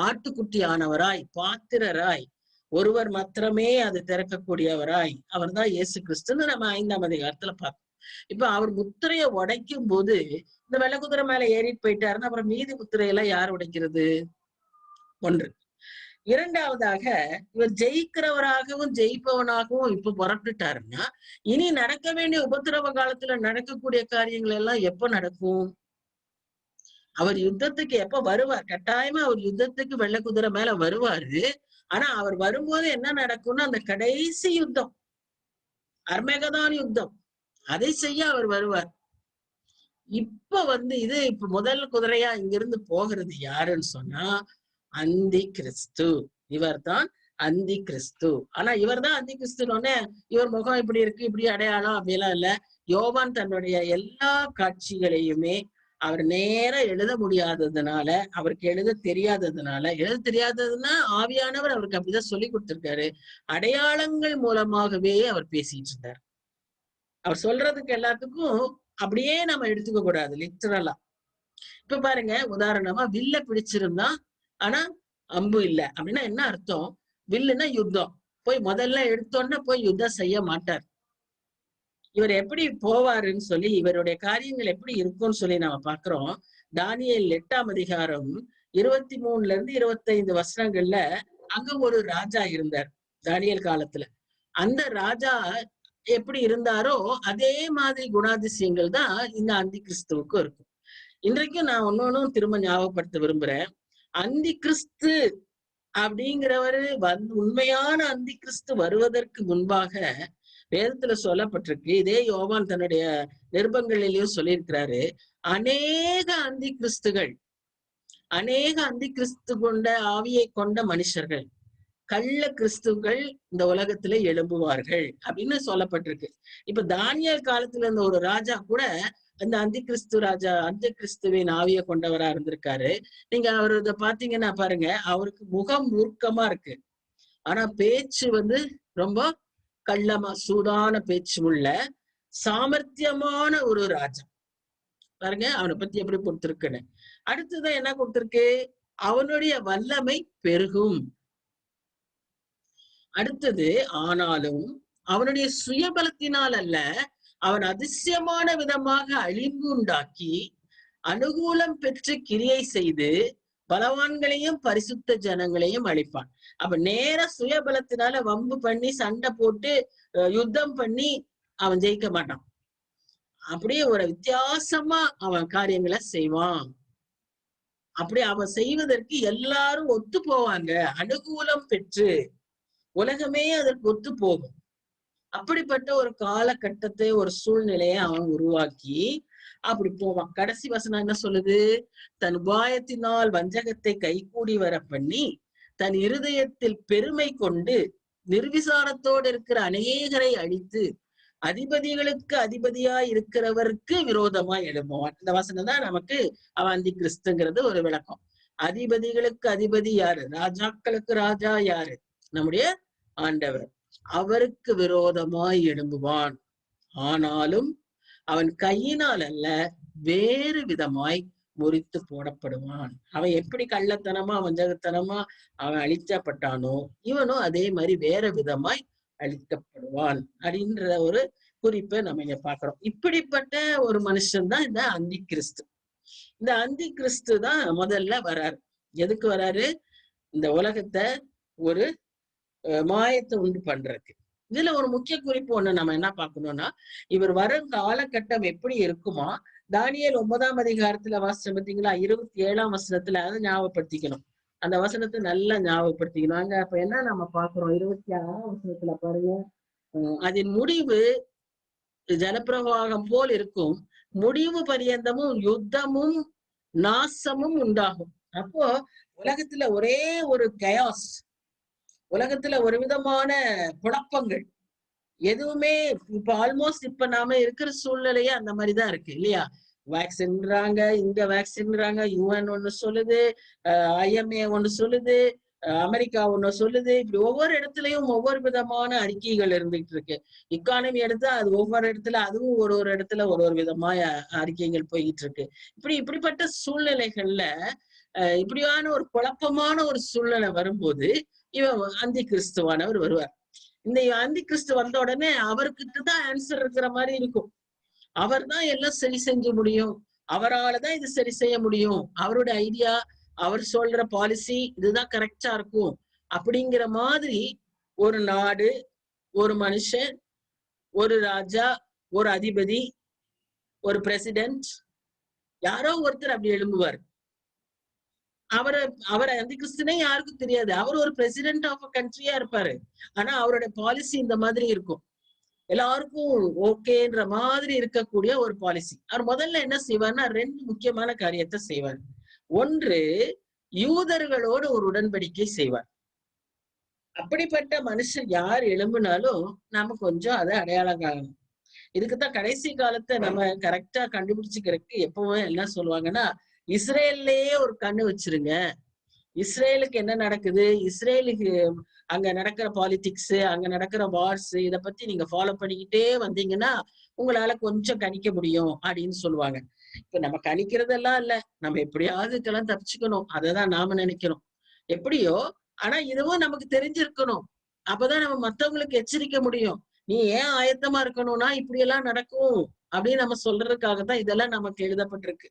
ஆட்டுக்குட்டியானவராய், பாத்திரராய், ஒருவர் மாத்திரமே அது திறக்கக்கூடியவராய், அவர் தான் இயேசு கிறிஸ்துன்னு நம்ம 5ஆம் அதிகாரத்துல பார்த்தோம். இப்ப அவர் முத்திரையை உடைக்கும் போது இந்த வெள்ளை குதிரை மேல ஏறிட்டு போயிட்டாருன்னா அப்புறம் மீதி முத்திரையெல்லாம் யார் உடைக்கிறது? ஒன்று. இரண்டாவதாக, இவர் ஜெயிக்கிறவராகவும் ஜெயிப்பவனாகவும் இப்ப புறப்பட்டுட்டாருன்னா, இனி நடக்க வேண்டிய உபத்திரவ காலத்துல நடக்கக்கூடிய காரியங்கள் எல்லாம் எப்ப நடக்கும்? அவர் யுத்தத்துக்கு எப்ப வருவார்? கட்டாயமா அவர் யுத்தத்துக்கு வெள்ளை குதிரை மேல வருவாரு. ஆனா அவர் வரும்போது என்ன நடக்கும்னா, அந்த கடைசி யுத்தம், அர்மேகதான் யுத்தம், அதை செய்ய அவர் வருவார். இப்ப இப்ப முதல் குதிரையா இங்கிருந்து போகிறது யாருன்னு சொன்னா, அந்தி கிறிஸ்து. இவர் தான் அந்தி கிறிஸ்து. ஆனா இவர் தான் அந்தி கிறிஸ்துன்னு இவர் முகம் இப்படி இருக்கு, இப்படி அடையாளம் அப்படியெல்லாம் இல்ல. யோவான் தன்னுடைய எல்லா காட்சிகளையுமே அவர் நேரா எழுத முடியாததுனால, அவருக்கு எழுத தெரியாததுன்னா ஆவியானவர் அவருக்கு அப்படிதான் சொல்லி கொடுத்திருக்காரு. அடையாளங்கள் மூலமாகவே அவர் பேசிட்டு இருந்தார். அவர் சொல்றதுக்கு எல்லாத்துக்கும் அப்படியே நம்ம எடுத்துக்க கூடாது லிட்டரலா. இப்ப பாருங்க, உதாரணமா வில்ல பிடிச்சிருந்தா ஆனா அம்பு இல்ல அப்படின்னா என்ன அர்த்தம்? வில்லுன்னா யுத்தம். முதல்ல எடுத்தோன்னா போய் யுத்தம் செய்ய மாட்டார். இவர் எப்படி போவாருன்னு சொல்லி, இவருடைய காரியங்கள் எப்படி இருக்கும்னு சொல்லி நம்ம பாக்குறோம். தானியேல் 8ஆம் அதிகாரம் 23 25 வசனங்கள்ல அங்க ஒரு ராஜா இருந்தார் தானியேல் காலத்துல. அந்த ராஜா எப்படி இருந்தாரோ அதே மாதிரி குணாதிசயங்கள் தான் இந்த அந்தி கிறிஸ்துவுக்கும் இருக்கும். இன்றைக்கும் நான் ஒன்னொன்னும் திரும்ப ஞாபகப்படுத்த விரும்புறேன். அந்தி கிறிஸ்து அப்படிங்கிறவரு உண்மையான அந்தி கிறிஸ்து வருவதற்கு முன்பாக வேதத்துல சொல்லப்பட்டிருக்கு. இதே யோவான் தன்னுடைய நிருபங்களிலேயும் சொல்லியிருக்கிறாரு. அநேக அந்தி கிறிஸ்து கொண்ட ஆவியை கொண்ட மனுஷர்கள், கள்ள கிறிஸ்துக்கள் இந்த உலகத்துல எழும்புவார்கள் அப்படின்னு சொல்லப்பட்டிருக்கு. இப்ப தானியேல் காலத்துல இருந்த ஒரு ராஜா கூட அந்த அந்தி கிறிஸ்துவின் ஆவியை கொண்டவரா இருந்திருக்காரு. நீங்க அவரு பாத்தீங்கன்னா பாருங்க, அவருக்கு முகம் மூர்க்கமா இருக்கு. ஆனா பேச்சு ரொம்ப கள்ளமா சூடான பேச்சு உள்ள சாமர்த்தியமான ஒரு ராஜா. பாருங்க அவனை பத்தி எப்படி கொடுத்திருக்குன்னு. அடுத்ததான் என்ன கொடுத்திருக்கு? அவனுடைய வல்லமை பெருகும். அடுத்தது, ஆனாலும் அவனுடைய சுயபலத்தினால் அல்ல, அவன் அதிசயமான விதமாக அழிவு உண்டாக்கி அனுகூலம் பெற்று கிரியை செய்து பலவான்களையும் பரிசுத்த ஜனங்களையும் அழிப்பான். அப்ப நேர சுயபலத்தினால வம்பு பண்ணி சண்டை போட்டு யுத்தம் பண்ணி அவன் ஜெயிக்க மாட்டான். அப்படியே ஒரு வித்தியாசமா அவன் காரியங்களை செய்வான். அப்படி அவன் செய்வதற்கு எல்லாரும் ஒத்து போவாங்க. அனுகூலம் பெற்று உலகமே அதற்கு ஒத்து போகும். அப்படிப்பட்ட ஒரு காலகட்டத்தை, ஒரு சூழ்நிலையை அவன் உருவாக்கி அப்படி போவான். கடைசி வசனம் என்ன சொல்லுது? தன் உபாயத்தினால் வஞ்சகத்தை கைகூடி வர பண்ணி தன் இருதயத்தில் பெருமை கொண்டு நிர்விசாரத்தோடு இருக்கிற அநேகரை அழித்து அதிபதிகளுக்கு அதிபதியாய் இருக்கிறவருக்கு விரோதமா எழும்புவான். இந்த வசனம் தான் நமக்கு அவன் அந்தி கிறிஸ்துங்கிறது ஒரு விளக்கம். அதிபதிகளுக்கு அதிபதி யாரு? ராஜாக்களுக்கு ராஜா யாரு? நம்முடைய ஆண்டவர். அவருக்கு விரோதமாய் எழும்புவான். ஆனாலும் அவன் கையினால் அல்ல, வேறு விதமாய் முறித்து போடப்படுவான். அவன் எப்படி கள்ளத்தனமா வஞ்சகத்தனமா அவன் அழிக்கப்பட்டானோ, இவனும் அதே மாதிரி வேற விதமாய் அழிக்கப்படுவான் அப்படின்ற ஒரு குறிப்பை நம்ம இங்க பாக்குறோம். இப்படிப்பட்ட ஒரு மனுஷன் தான் இந்த அந்தி கிறிஸ்து. இந்த அந்தி கிறிஸ்து தான் முதல்ல வராரு. எதுக்கு வராரு? இந்த உலகத்தை ஒரு மாயத்தை உண்டு பண்றதுக்கு. இதுல ஒரு முக்கிய குறிப்பு ஒண்ணு நம்ம என்ன பார்க்கணும்னா, இவர் வரும் காலகட்டம் எப்படி இருக்குமா, தானியேல் 9ஆம் அதிகாரத்துல வாசிச்சோம் பார்த்தீங்களா, 27ஆம் வசனத்துல அதை ஞாபகப்படுத்திக்கணும். அந்த வசனத்தை நல்லா ஞாபகப்படுத்திக்கணும். அங்க அப்ப என்ன நம்ம பாக்குறோம்? 26ஆம் வசனத்துல பாருங்க, அதன் முடிவு ஜலப்பிரவாகம் போல் இருக்கும், முடிவு பரியந்தமும் யுத்தமும் நாசமும் உண்டாகும். அப்போ உலகத்துல ஒரே ஒரு கயாஸ், உலகத்துல ஒரு விதமான குழப்பங்கள், எதுவுமே இப்ப ஆல்மோஸ்ட் இப்ப நாம இருக்கிற சூழ்நிலையே அந்த மாதிரிதான் இருக்கு இல்லையா? வேக்சின்றாங்க, இங்க வேக்சின்றாங்க, யுஎன் ஒண்ணு சொல்லுது, IMA ஒண்ணு சொல்லுது, அமெரிக்கா ஒண்ணு சொல்லுது. இப்படி ஒவ்வொரு இடத்துலயும் ஒவ்வொரு விதமான அறிக்கைகள் இருந்துகிட்டு இருக்கு. இக்கானமி எடுத்தா அது ஒவ்வொரு இடத்துல, அதுவும் ஒரு ஒரு இடத்துல ஒரு ஒரு விதமான அறிக்கைகள் போய்கிட்டு இருக்கு. இப்படிப்பட்ட சூழ்நிலைகள்ல இப்படியான ஒரு குழப்பமான ஒரு சூழ்நிலை வரும்போது இவன் அந்தி கிறிஸ்துவானவர் வருவார். இந்த அந்தி கிறிஸ்து வந்த உடனே அவர்கிட்ட தான் ஆன்சர் இருக்கிற மாதிரி இருக்கும். அவர் தான் எல்லாம் சரி செஞ்சு முடியும், அவரால் தான் இது சரி செய்ய முடியும், அவருடைய ஐடியா, அவர் சொல்ற பாலிசி இதுதான் கரெக்டா இருக்கும் அப்படிங்கிற மாதிரி ஒரு நாடு, ஒரு மனுஷன், ஒரு ராஜா, ஒரு அதிபதி, ஒரு பிரசிடென்ட், யாரோ ஒருத்தர் அப்படி எழும்புவார். அவரை அந்தி கிறிஸ்துனே யாருக்கும் தெரியாது. அவர் ஒரு பிரசிடென்ட் ஆஃப் அ கண்ட்ரியா இருப்பாரு. ஆனா அவருடைய பாலிசி இந்த மாதிரி இருக்கும். எல்லாருக்கும் ஓகேன்ற மாதிரி இருக்கக்கூடிய ஒரு பாலிசி. அவர் முதல்ல என்ன செய்வார்னா, 2 முக்கியமான காரியத்தை செய்வார். ஒன்று, யூதர்களோடு ஒரு உடன்படிக்கை செய்வார். அப்படிப்பட்ட மனுஷன் யார் எழும்பினாலும் நாம கொஞ்சம் அதை அடையாளம் காணணும். இதுக்குத்தான் கடைசி காலத்தை நம்ம கரெக்டா கண்டுபிடிச்சுக்கிறதுக்கு எப்பவும் என்ன சொல்லுவாங்கன்னா, இஸ்ரேல்லயே ஒரு கண்ணு வச்சிருங்க. இஸ்ரேலுக்கு என்ன நடக்குது, இஸ்ரேலுக்கு அங்க நடக்கிற பாலிடிக்ஸ், அங்க நடக்கிற வார்ஸ், இத பத்தி நீங்க ஃபாலோ பண்ணிக்கிட்டே வந்தீங்கன்னா உங்களால கொஞ்சம் கணிக்க முடியும் அப்படின்னு சொல்லுவாங்க. இப்ப நம்ம கணிக்கிறதெல்லாம் இல்ல, நம்ம எப்படியாவது இதெல்லாம் தப்பிச்சுக்கணும், அததான் நாம நினைக்கிறோம். எப்படியோ, ஆனா இதுவும் நமக்கு தெரிஞ்சிருக்கணும். அப்பதான் நம்ம மத்தவங்களுக்கு எச்சரிக்க முடியும். நீ ஏன் ஆயத்தமா இருக்கணும்னா இப்படி எல்லாம் நடக்கும் அப்படின்னு நம்ம சொல்றதுக்காகத்தான் இதெல்லாம் நமக்கு எழுதப்பட்டிருக்கு.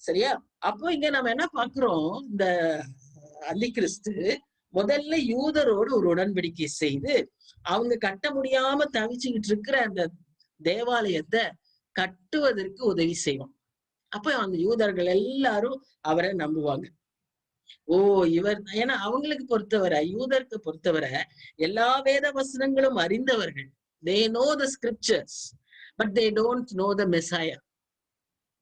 சரியா? அப்போ இங்க நம்ம என்ன பாக்குறோம், இந்த அந்தி கிறிஸ்து முதல்ல யூதரோடு ஒரு உடன்படிக்கை செய்து அவங்க கட்ட முடியாம தவிச்சுக்கிட்டு இருக்கிற அந்த தேவாலயத்தை கட்டுவதற்கு உதவி செய்வோம். அப்ப அந்த யூதர்கள் எல்லாரும் அவரை நம்புவாங்க. ஓ, இவர், ஏன்னா அவங்களுக்கு பொறுத்தவரை, யூதருக்கு பொறுத்தவரை எல்லா வேத வசனங்களும் அறிந்தவர்கள். they know the scriptures but they don't know the messiah.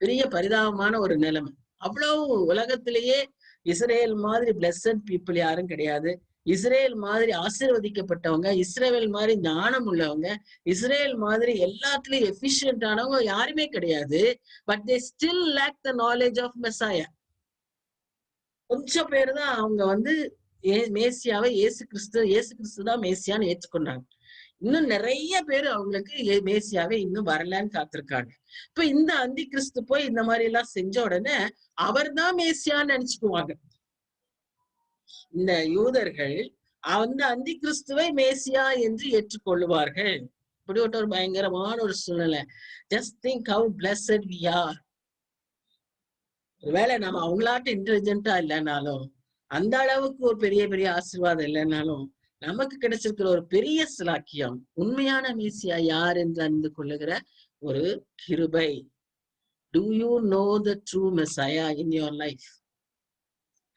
பெரிய பரிதாபமான ஒரு நிலைமை. அவ்வளவு உலகத்திலேயே இஸ்ரேல் மாதிரி பிளஸட் பீப்புள் யாரும் கிடையாது. இஸ்ரேல் மாதிரி ஆசீர்வதிக்கப்பட்டவங்க, இஸ்ரேல் மாதிரி ஞானம் உள்ளவங்க, இஸ்ரேல் மாதிரி எல்லாத்துலயும் எஃபிஷியன்ட் ஆனவங்க யாருமே கிடையாது. But they still lack the knowledge of messiah. கொஞ்சம் பேர் தான் அவங்க மேசியாவை இயேசு கிறிஸ்து தான் மேசியான்னு ஏற்றுக்கொண்டாங்க. இன்னும் நிறைய பேர் அவங்களுக்கு மேசியாவே இன்னும் வரலன்னு காத்திருக்காங்க. இப்ப இந்த அந்தி கிறிஸ்து போய் இந்த மாதிரி எல்லாம் செஞ்ச உடனே அவர் தான் மேசியான்னு நினைச்சுக்குவாங்க. இந்த யூதர்கள் அந்த அந்தி கிறிஸ்துவை மேசியா என்று ஏற்றுக்கொள்ளுவார்கள். இப்படி ஒரு பயங்கரமான ஒரு சூழ்நிலை. Just think how blessed we are. ஒருவேளை நம்ம அவங்களாட்ட இன்டெலிஜென்ட்டா இல்லைன்னாலும், அந்த அளவுக்கு ஒரு பெரிய பெரிய ஆசீர்வாதம் இல்லைன்னாலும், நமக்கு கிடைச்சிருக்கிற ஒரு பெரிய சிலாக்கியம் உண்மையான மேசியா யார் என்று அறிந்து கொள்ளுகிற ஒரு கிருபை. Do you know the true Messiah in your life?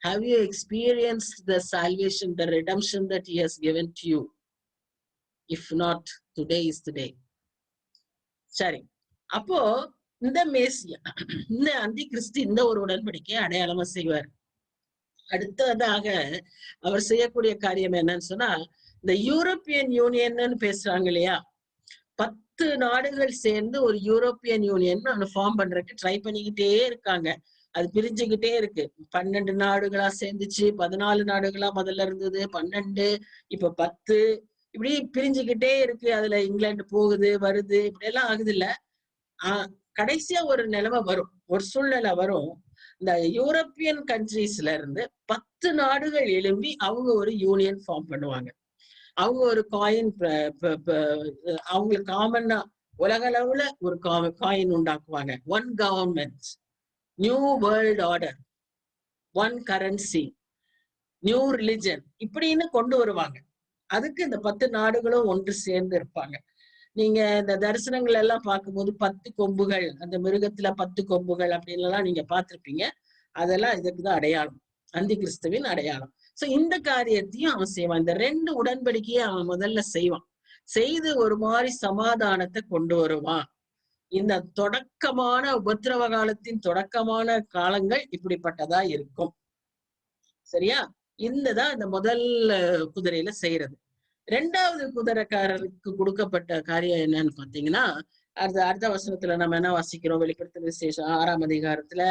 Have you experienced the salvation, the redemption that he has given to you? If not, today is the day. சரி, அப்போ இந்த மேசியா, இந்த அந்தி கிறிஸ்து இந்த ஒரு உடன்படிக்கையை அடையாளமா செய்வார். அடுத்ததாக அவர் செய்யக்கூடிய காரியம் என்னன்னு சொன்னா, இந்த யூரோப்பியன் யூனியன் பேசுறாங்க இல்லையா, 10 நாடுகள் சேர்ந்து ஒரு யூரோப்பியன் யூனியன் ஒண்ணு ஃபார்ம் பண்றதுக்கு ட்ரை பண்ணிக்கிட்டே இருக்காங்க. அது பிரிஞ்சுக்கிட்டே இருக்கு. 12 நாடுகளா சேர்ந்துச்சு, 14 நாடுகளா முதல்ல இருந்தது, 12, இப்ப 10. இப்படி பிரிஞ்சுக்கிட்டே இருக்கு. அதுல இங்கிலாந்து போகுது வருது இப்படி எல்லாம் ஆகுது இல்ல. கடைசியா ஒரு நிலைமை வரும், ஒரு சூழ்நிலை வரும். இந்த யூரோப்பியன் கண்ட்ரீஸ்ல இருந்து 10 நாடுகள் எழும்பி அவங்க ஒரு யூனியன் ஃபார்ம் பண்ணுவாங்க. அவங்க ஒரு காயின் அவங்களுக்கு காமன்னா உலக அளவுல ஒரு காயின் உண்டாக்குவாங்க. One government, new world order, one currency, new religion இப்படின்னு கொண்டு வருவாங்க. அதுக்கு இந்த 10 நாடுகளும் ஒன்று சேர்ந்து இருப்பாங்க. நீங்க இந்த தரிசனங்கள் எல்லாம் பார்க்கும்போது 10 கொம்புகள், அந்த மிருகத்துல 10 கொம்புகள் அப்படின்னு எல்லாம் நீங்க பார்த்திருப்பீங்க. அதெல்லாம் இதுக்குதான் அடையாளம், அந்தி கிறிஸ்துவின் அடையாளம். சோ இந்த காரியத்தையும் அவன் செய்வான். இந்த 2 உடன்படிக்கையை அவன் முதல்ல செய்வான். செய்து ஒரு மாதிரி சமாதானத்தை கொண்டு வருவான். இந்த தொடக்கமான உபத்திரவ காலத்தின் தொடக்கமான காலங்கள் இப்படிப்பட்டதா இருக்கும். சரியா? இந்ததான் இந்த முதல் குதிரையில செய்யறது. 2வது குதிரைக்காரருக்கு கொடுக்கப்பட்ட காரியம் என்னன்னு பாத்தீங்கன்னா, அடுத்த வசனத்துல நம்ம என்ன வாசிக்கிறோம்? வெளிப்படுத்தல் விசேஷம் 6ஆம் அதிகாரத்துல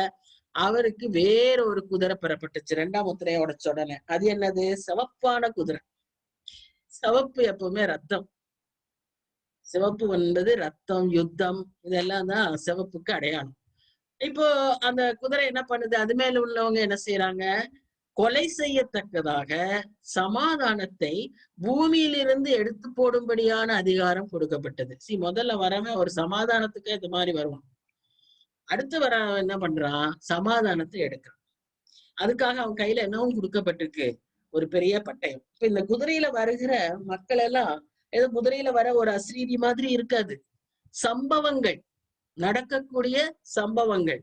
அவருக்கு வேற ஒரு குதிரை பெறப்பட்டுச்சு. 2ஆம் முத்திரையை உடைச்ச உடனே. அது என்னது? சிவப்பான குதிரை. சிவப்பு எப்பவுமே ரத்தம். சிவப்பு என்பது ரத்தம், யுத்தம், இதெல்லாம் தான் சிவப்புக்கு அடையாளம். இப்போ அந்த குதிரை என்ன பண்ணுது? அது மேல உள்ளவங்க என்ன செய்யறாங்க? கொலை செய்யத்தக்கதாக சமாதானத்தை பூமியிலிருந்து எடுத்து போடும்படியான அதிகாரம் கொடுக்கப்பட்டது. முதல்ல வரவன் ஒரு சமாதானத்துக்கு இது மாதிரி வருவான். அடுத்து வர என்ன பண்றான்? சமாதானத்தை எடுக்கிறான். அதுக்காக அவன் கையில என்னவும் கொடுக்கப்பட்டிருக்கு? ஒரு பெரிய பட்டயம். இப்ப இந்த குதிரையில வருகிற மக்கள் எல்லாம் ஏதோ குதிரையில வர ஒரு அஸ்ரீரி மாதிரி இருக்காது. சம்பவங்கள், நடக்கக்கூடிய சம்பவங்கள்.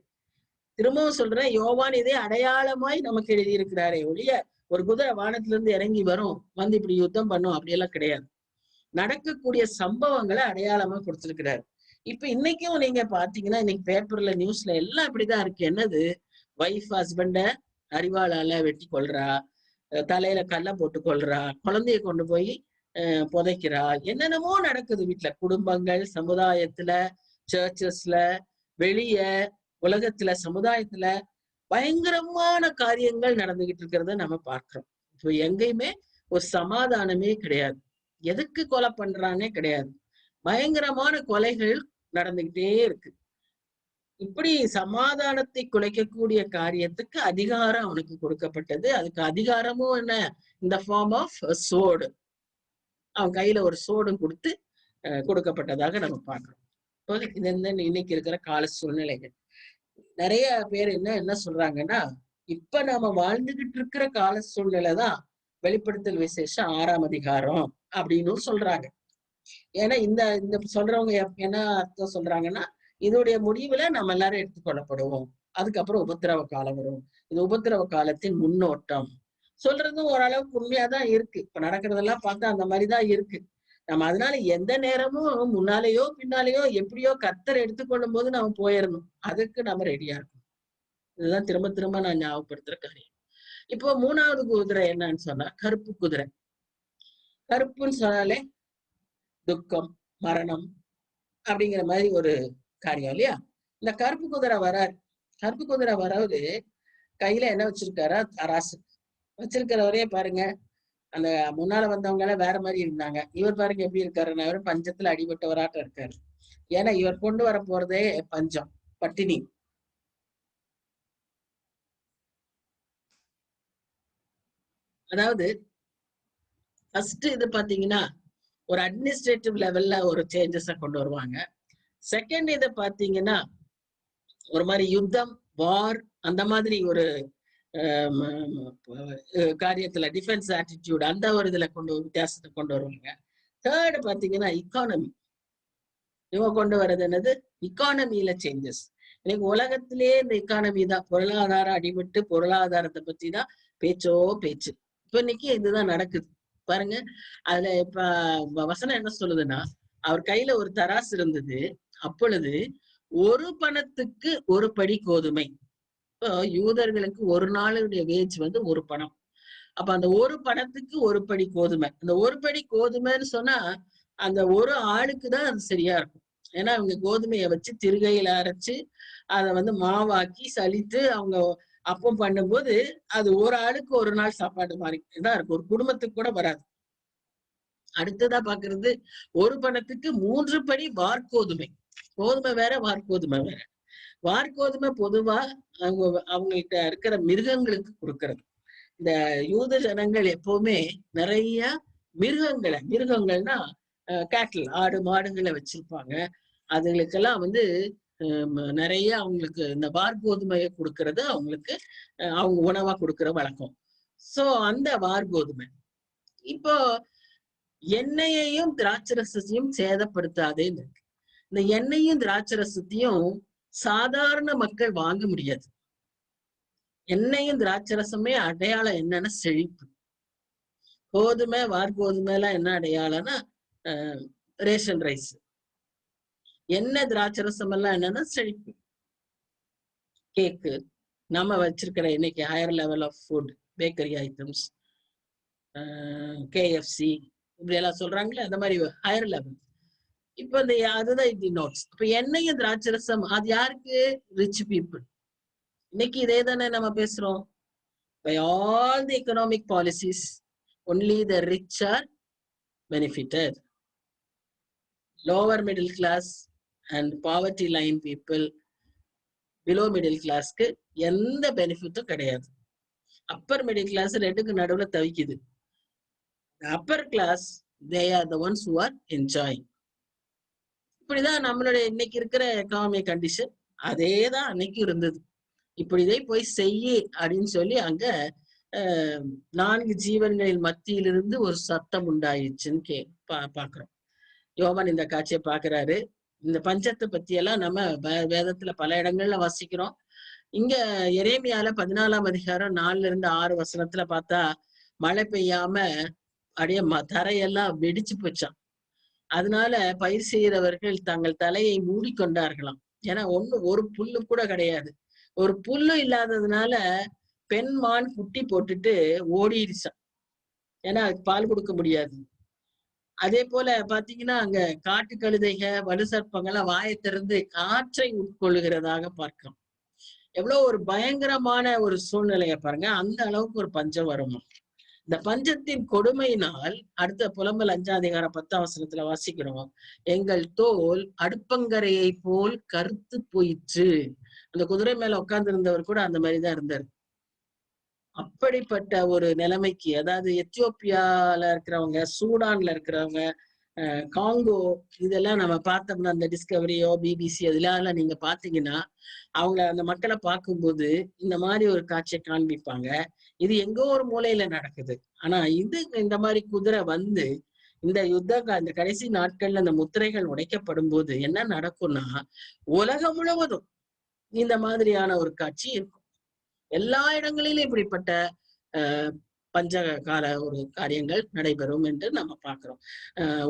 திரும்பவும் சொல்றேன், யோவான் இதே அடையாளமாய் நமக்கு எழுதியிருக்கிறாரே ஒழிய ஒரு குதிரை வானத்திலிருந்து இறங்கி வரும், வந்து இப்படி யுத்தம் பண்ணும் அப்படியெல்லாம் கிடையாது. நடக்கக்கூடிய சம்பவங்களை அடையாளமா கொடுத்திருக்கிறாரு. இப்ப இன்னைக்கும் நீங்க பாத்தீங்கன்னா, இன்னைக்கு பேப்பர்ல நியூஸ்ல எல்லாம் இப்படிதான் இருக்கு. என்னது? வைஃப் ஹஸ்பண்ட அரிவாளால வெட்டி கொல்றா, தலையில கல்ல போட்டு கொல்றா, குழந்தைய கொண்டு போய் புதைக்கிறா, என்னென்னமோ நடக்குது வீட்டுல, குடும்பங்கள், சமுதாயத்துல, சர்ச்சஸ்ல, வெளிய உலகத்துல, சமுதாயத்துல பயங்கரமான காரியங்கள் நடந்துகிட்டு இருக்கிறத நம்ம பார்க்கிறோம். இப்போ எங்கேயுமே ஒரு சமாதானமே கிடையாது. எதுக்கு கொலை பண்றானே கிடையாது. பயங்கரமான கொலைகள் நடந்துகிட்டே இருக்கு. இப்படி சமாதானத்தை குலைக்கக்கூடிய காரியத்துக்கு அதிகாரம் அவனுக்கு கொடுக்கப்பட்டது. அதுக்கு அதிகாரமும் என்ன? இந்த ஃபார்ம் ஆஃப் சோடு. அவன் கையில ஒரு சோடும் கொடுத்து கொடுக்கப்பட்டதாக நம்ம பார்க்கிறோம். இன்னைக்கு இருக்கிற கால சூழ்நிலைகள் நிறைய பேர் என்ன சொல்றாங்கன்னா, இப்ப நாம வாழ்ந்துகிட்டு இருக்கிற கால சூழ்நிலைதான் வெளிப்படுத்தல் விசேஷம் 6ஆம் அதிகாரம் அப்படின்னு சொல்றாங்க. ஏன்னா இந்த சொல்றவங்க என்ன அர்த்தம் சொல்றாங்கன்னா, இதோடைய முடிவுல நம்ம எல்லாரும் எடுத்துக்கொள்ளப்படுவோம். அதுக்கப்புறம் உபத்திரவ காலம் வரும். இது உபத்திரவ காலத்தின் முன்னோட்டம். சொல்றதும் ஓரளவுக்கு உண்மையாதான் இருக்கு. இப்ப நடக்கிறதெல்லாம் பார்த்தா அந்த மாதிரிதான் இருக்கு. நம்ம அதனால எந்த நேரமும் முன்னாலேயோ பின்னாலேயோ எப்படியோ கர்த்தர் எடுத்துக்கொள்ளும் போது நம்ம போயிடணும். அதுக்கு நம்ம ரெடியா இருக்கணும். இதுதான் திரும்ப திரும்ப நான் ஞாபகப்படுத்துற காரியம். இப்போ 3வது குதிரை என்னன்னு சொன்னா கருப்பு குதிரை. கருப்புன்னு சொன்னாலே துக்கம், மரணம் அப்படிங்கிற மாதிரி ஒரு காரியம் இல்லையா? இந்த கருப்பு குதிரை வராரு. கருப்பு குதிரை வராது கையில என்ன வச்சிருக்காரா? தராசு வச்சிருக்கிறவரே பாருங்க. அந்த முன்னால வந்தவங்க எல்லாம் வேற மாதிரி இருந்தாங்க. இவர் பாருங்க எப்படி இருக்காருன்னா, இவர் பஞ்சத்துல அடிபட்டவராட்டம் இருக்காரு. ஏன்னா இவர் கொண்டு வர போறதே பஞ்சம், பட்டினி. அதாவது ஃபர்ஸ்ட் இது பாத்தீங்கன்னா ஒரு அட்மினிஸ்ட்ரேட்டிவ் லெவல்ல ஒரு சேஞ்சஸ கொண்டு வருவாங்க. செகண்ட் இதை பாத்தீங்கன்னா ஒரு மாதிரி யுத்தம், வார், அந்த மாதிரி ஒரு காரியத்துல டிஃபென்ஸ் ஆட்டிடியூட், அந்த ஒரு இதுல வித்தியாசத்தை கொண்டு வருவாங்க. தேர்டு பாத்தீங்கன்னா இக்கானமி. இவங்க கொண்டு வர்றது என்னது? இக்கானமியில சேஞ்சஸ். இன்னைக்கு உலகத்திலேயே இந்த இக்கானமி தான், பொருளாதாரம் அடிபட்டு பொருளாதாரத்தை பத்தி தான் பேச்சோ பேச்சு. இப்ப இன்னைக்கு இதுதான் நடக்குது பாருங்க. அதுல இப்ப வசனம் என்ன சொல்லுதுன்னா, அவர் கையில ஒரு தராசு இருந்தது. அப்பொழுது ஒரு பணத்துக்கு ஒரு படி கோதுமை. இப்போ யூதர்களுக்கு ஒரு நாளுடைய வேஜ் வந்து ஒரு பணம். அப்ப அந்த ஒரு பணத்துக்கு ஒரு படி கோதுமை. அந்த ஒரு படி கோதுமைன்னு சொன்னா அந்த ஒரு ஆளுக்கு தான் அது சரியா இருக்கும். ஏன்னா அவங்க கோதுமையை வச்சு திருகையில அரைச்சு அதை வந்து மாவாக்கி சலித்து அவங்க அப்பம் பண்ணும்போது அது ஒரு ஆளுக்கு ஒரு நாள் சாப்பாடு மாதிரி தான் இருக்கும். ஒரு குடும்பத்துக்கு கூட வராது. அடுத்ததா பாக்குறது ஒரு பணத்துக்கு 3 படி வார்கோதுமை. கோதுமை வேற, வார்கோதுமை வேற. வார்கோதுமை பொதுவா அவங்க அவங்கள்ட்ட இருக்கிற மிருகங்களுக்கு கொடுக்கறது. இந்த யூத ஜனங்கள் எப்பவுமே நிறைய மிருகங்கள்னா கேட்டில், ஆடு மாடுகளை வச்சிருப்பாங்க. அதுகளுக்கெல்லாம் வந்து நிறைய அவங்களுக்கு இந்த வார்கோதுமையை கொடுக்கறது அவங்களுக்கு அவங்க உணவா கொடுக்கிற வழக்கம். சோ அந்த வார்கோதுமை இப்போ எண்ணெயையும் திராட்சரசத்தையும் சேதப்படுத்தாதேன்னு இருக்கு. இந்த எண்ணெயும் திராட்சரசத்தையும் சாதாரண மக்கள் வாங்க முடியாது. எண்ணெயும் திராட்சரசமே அடையாளம் என்னன்னா செழிப்பு. கோதுமை வார்கோதுமை எல்லாம் என்ன அடையாளம்னா ரேஷன் ரைஸ். எண்ணெய் திராட்சரசம் எல்லாம் என்னன்னா செழிப்பு. கேக்கு, நம்ம வச்சிருக்கிற இன்னைக்கு higher level of food, bakery items, KFC இப்படி எல்லாம் சொல்றாங்களே, அந்த மாதிரி ஹையர் லெவல். இப்ப இந்த அதுதான் இது நோட்ஸ். இப்ப எண்ணெயும் திராட்சரசம் அது யாருக்கு? Rich people. இன்னைக்கு இதே தானே நம்ம பேசுறோம். By all the economic policies, only the rich are benefited. Lower middle class and poverty line people, below middle classக்கு எந்த பெனிஃபிட்டும் கிடையாது. அப்பர் மிடில் கிளாஸ் ரெண்டுக்கு நடுவுல தவிக்குது. Upper class, they are the ones who are enjoying. இப்படிதான் நம்மளுடைய இன்னைக்கு இருக்கிற எக்கனாமிக் கண்டிஷன். அதேதான் அன்னைக்கு இருந்தது. இப்படிதே போய் செய்ய அப்படின்னு சொல்லி அங்க 4 ஜீவன்களின் மத்தியிலிருந்து ஒரு சத்தம் உண்டாயிடுச்சுன்னு பாக்குறோம். யோவான் இந்த காட்சியை பாக்குறாரு. இந்த பஞ்சத்தை பத்தி எல்லாம் நம்ம வேதத்துல பல இடங்கள்ல வாசிக்கிறோம். இங்க எரேமியால 14ஆம் அதிகாரம் 4-6 வசனத்துல பார்த்தா மழை பெய்யாம அப்படியே தரையெல்லாம் வெடிச்சு போச்சான். அதனால பயிர் செய்யறவர்கள் தங்கள் தலையை மூடிக்கொண்டார்களாம். ஏன்னா ஒரு புல்லு கூட கிடையாது. ஒரு புல்லு இல்லாததுனால பெண் மான் குட்டி போட்டுட்டு ஓடிடுச்சான். ஏன்னா அதுக்கு பால் கொடுக்க முடியாது. அதே போல பாத்தீங்கன்னா அங்க காட்டு கழுதைக, வலு சர்ப்பங்கள்லாம் வாயை திறந்து காற்றை உட்கொள்ளுகிறதாக பார்க்கிறோம். எவ்வளவு ஒரு பயங்கரமான ஒரு சூழ்நிலையை பாருங்க. அந்த அளவுக்கு ஒரு பஞ்சம் வருமா. இந்த பஞ்சத்தின் கொடுமையினால் அடுத்த புலம்பல் 5ஆம் அதிகாரம் 10ஆம் வசனத்துல வாசிக்கிறோம். எங்கள் தோல் அடுப்பங்கரையை போல் கருத்து போயிற்று. அந்த குதிரை மேல உட்கார்ந்து இருந்தவர் கூட அந்த மாதிரிதான் இருந்தாரு. அப்படிப்பட்ட ஒரு நிலைமைக்கு, அதாவது எத்தியோப்பியால இருக்கிறவங்க, சூடான்ல இருக்கிறவங்க, காங்கோ, இதெல்லாம் நம்ம பார்த்தோம்னா அந்த டிஸ்கவரியோ BBC அதெல்லாம் நீங்க பாத்தீங்கன்னா அவங்க அந்த மக்களை பார்க்கும்போது இந்த மாதிரி ஒரு காட்சியை காண்பிப்பாங்க. இது எங்கோ ஒரு மூலையில நடக்குது. ஆனா இந்த மாதிரி குதிரை வந்து இந்த இந்த கடைசி நாட்கள்ல அந்த முத்திரைகள் உடைக்கப்படும் போது என்ன நடக்கும்னா உலகம் முழுவதும் இந்த மாதிரியான ஒரு காட்சி இருக்கும். எல்லா இடங்களிலும் இப்படிப்பட்ட பஞ்ச கால ஒரு காரியங்கள் நடைபெறும் என்று நம்ம பார்க்கிறோம்.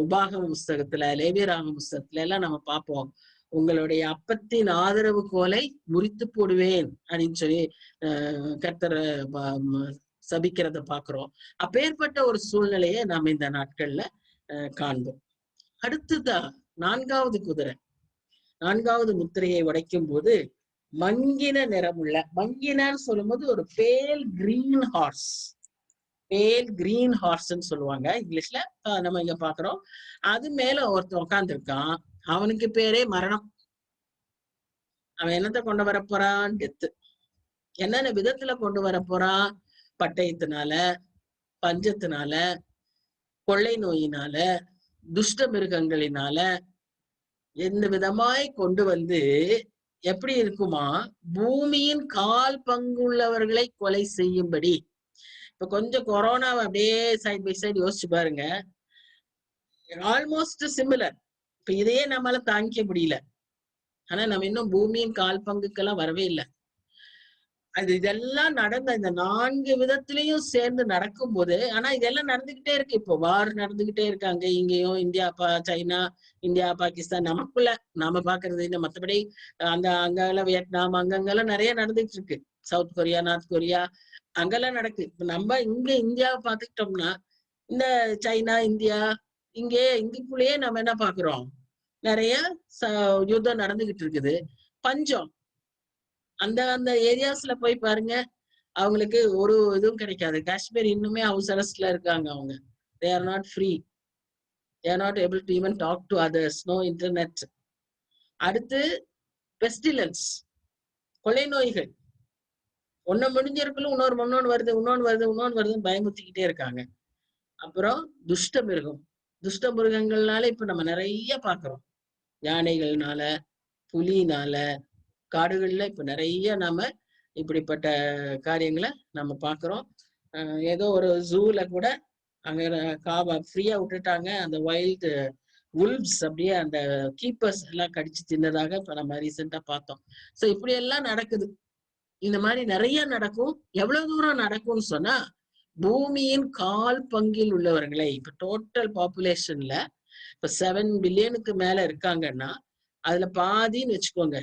உபாகம புஸ்தகத்துல, லேவியராகம புஸ்தகத்துல எல்லாம் நம்ம பார்ப்போம். உங்களுடைய அப்பத்தின் ஆதரவு கோலை முறித்து போடுவேன் அப்படின்னு சொல்லி கர்த்தர் சபிக்கிறத பாக்குறோம். அப்பேற்பட்ட ஒரு சூழ்நிலையை நாம் இந்த நாட்கள்ல காண்போம். அடுத்ததான் 4வது குதிரை, 4வது முத்திரையை உடைக்கும் போது மங்கின நிறமுள்ள, மங்கினன்னு சொல்லும் போது ஒரு பேல் கிரீன் ஹார்ஸ், பேல் கிரீன் ஹார்ஸ்ன்னு சொல்லுவாங்க இங்கிலீஷ்ல. நம்ம இங்க பாக்குறோம். அது மேல ஒருத்தன் உட்கார்ந்து இருக்கான். அவனுக்கு பேரே மரணம். அவன் என்னத்தை கொண்டு வர போறான்? டெத்து. என்னென்ன விதத்துல கொண்டு வர போறான்? பட்டயத்தினால, பஞ்சத்தினால, கொள்ளை நோயினால, துஷ்ட மிருகங்களினால, எந்த விதமாய் கொண்டு வந்து எப்படி இருக்குமா? பூமியின் கால் பங்குள்ளவர்களை கொலை செய்யும்படி. இப்ப கொஞ்சம் கொரோனாவை அப்படியே சைட் பை சைடு யோசிச்சு பாருங்க. Almost similar. இப்ப இதையே நம்மளால தாங்கிக்க முடியல. ஆனா நம்ம இன்னும் பூமியின் கால் பங்குக்கெல்லாம் வரவே இல்லை. இதெல்லாம் நடந்த இந்த 4 விதத்திலையும் சேர்ந்து நடக்கும் போது, ஆனா இதெல்லாம் நடந்துகிட்டே இருக்கு. இப்போ வார் நடந்துகிட்டே இருக்கு அங்க இங்கேயும். இந்தியா சைனா, இந்தியா பாகிஸ்தான் நமக்குள்ள நாம பாக்குறது இல்லை. மற்றபடி அங்கெல்லாம் வியட்நாம் அங்கெல்லாம் நிறைய நடந்துட்டு இருக்கு. சவுத் கொரியா, நார்த் கொரியா அங்கெல்லாம் நடக்கு. இப்ப நம்ம இங்க இந்தியாவை பார்த்துக்கிட்டோம்னா இந்த சைனா, இந்தியா இங்கேக்குள்ளேயே நம்ம என்ன பாக்குறோம்? நிறைய யுத்தம் நடந்துகிட்டு இருக்குது. பஞ்சம் அந்த ஏரியாஸ்ல போய் பாருங்க, அவங்களுக்கு ஒரு இதுவும் கிடைக்காது. காஷ்மீர் இன்னுமே ஹவுஸ் அரெஸ்ட்ல இருக்காங்க. அவங்க they are not free. they are not able to even talk to others, no internet. அடுத்து பெஸ்டிலன்ஸ், கொலை நோய்கள். ஒண்ணு முடிஞ்சிருக்குள்ள இன்னொன்னு வருதுன்னு பயமுறுத்திக்கிட்டே இருக்காங்க. அப்புறம் துஷ்ட மிருகம். துஷ்ட மிருகங்கள்னால இப்ப நம்ம நிறைய பாக்குறோம். யானைகள்னால, புலினால, காடுகள்ல இப்ப நிறைய நாம இப்படிப்பட்ட காரியங்களை நம்ம பாக்குறோம். ஏதோ ஒரு ஜூல கூட அங்க ஃப்ரீயா விட்டுட்டாங்க. அந்த வைல்டு உல்வ்ஸ் அப்படியே அந்த கீப்பர்ஸ் எல்லாம் கடிச்சு தின்னதாக இப்ப நம்ம ரீசெண்டா பார்த்தோம். சோ இப்படி எல்லாம் நடக்குது. இந்த மாதிரி நிறைய நடக்கும். எவ்வளவு தூரம் நடக்கும்னு சொன்னா, பூமியின் கால் பங்கில் உள்ளவர்களை, இப்ப டோட்டல் பாப்புலேஷன்ல இப்ப 7 பில்லியனுக்கு மேல இருக்காங்கன்னா அதுல பாதின்னு வச்சுக்கோங்க,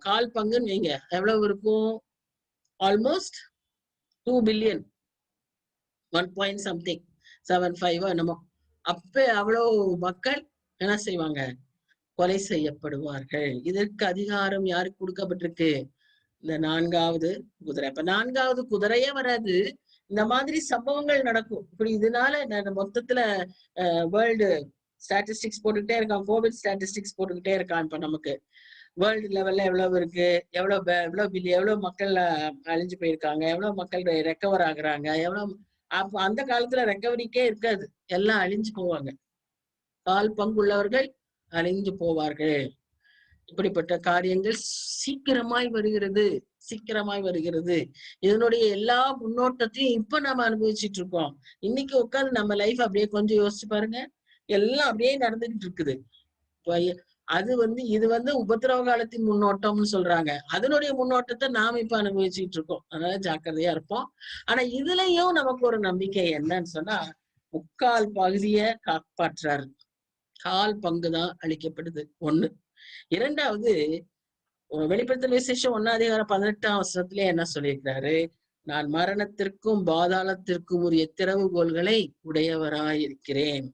கால் பங்குன்னு வைங்க, எவ்வளவு இருக்கும்? ஆல்மோஸ்ட் 2 பில்லியன், 1 something 75 என்னமோ. அப்ப அவ்வளவு மக்கள் என்ன செய்வாங்க? கொலை செய்யப்படுவார்கள். இதற்கு அதிகாரம் யாருக்கு கொடுக்கப்பட்டிருக்கு? இந்த 4வது குதிரை. அப்ப 4வது குதிரையே வராது. இந்த மாதிரி சம்பவங்கள் நடக்கும். இப்படி இதனால மொத்தத்துல வேர்ல்டு ஸ்டாட்டிஸ்டிக்ஸ் போட்டுக்கிட்டே இருக்கான், கோவிட் ஸ்டாட்டிஸ்டிக்ஸ் போட்டுக்கிட்டே இருக்கான். இப்ப நமக்கு வேர்ல்டு லெவல்ல எவ்வளவு இருக்கு, எவ்வளவு மக்கள் அழிஞ்சு போயிருக்காங்க, எவ்வளவு மக்கள் ரெக்கவர் ஆகுறாங்க, எவ்வளவு. அப்ப அந்த காலத்துல ரெக்கவரிக்கே இருக்காது, எல்லாம் அழிஞ்சு போவாங்க. கால் பங்குள்ளவர்கள் அழிஞ்சு போவார்கள். இப்படிப்பட்ட காரியங்கள் சீக்கிரமாய் வருகிறது. இதனுடைய எல்லா முன்னோட்டத்தையும் இப்ப நம்ம அனுபவிச்சுட்டு இருக்கோம். இன்னைக்கு உட்கார்ந்து நம்ம லைஃப் அப்படியே கொஞ்சம் யோசிச்சு பாருங்க, எல்லாம் அப்படியே நடந்துகிட்டு இருக்குது. இது உபத்திரவ காலத்தின் முன்னோட்டம்னு சொல்றாங்க. அதனுடைய முன்னோட்டத்தை நாம இப்ப அனுபவிச்சுட்டு இருக்கோம். அதனால ஜாக்கிரதையா இருப்போம். ஆனா இதுலயும் நமக்கு ஒரு நம்பிக்கை என்னன்னு சொன்னா, 3/4 பகுதியை காப்பாற்றாரு. 1/4 பங்குதான் அளிக்கப்படுது. 1. 2வது, வெளிப்படுத்தல் விசேஷம் 1:18 என்ன சொல்லியிருக்கிறாரு? நான் மரணத்திற்கும் பாதாளத்திற்கும் உரிய திறவுகோல்களை உடையவராயிருக்கிறேன்.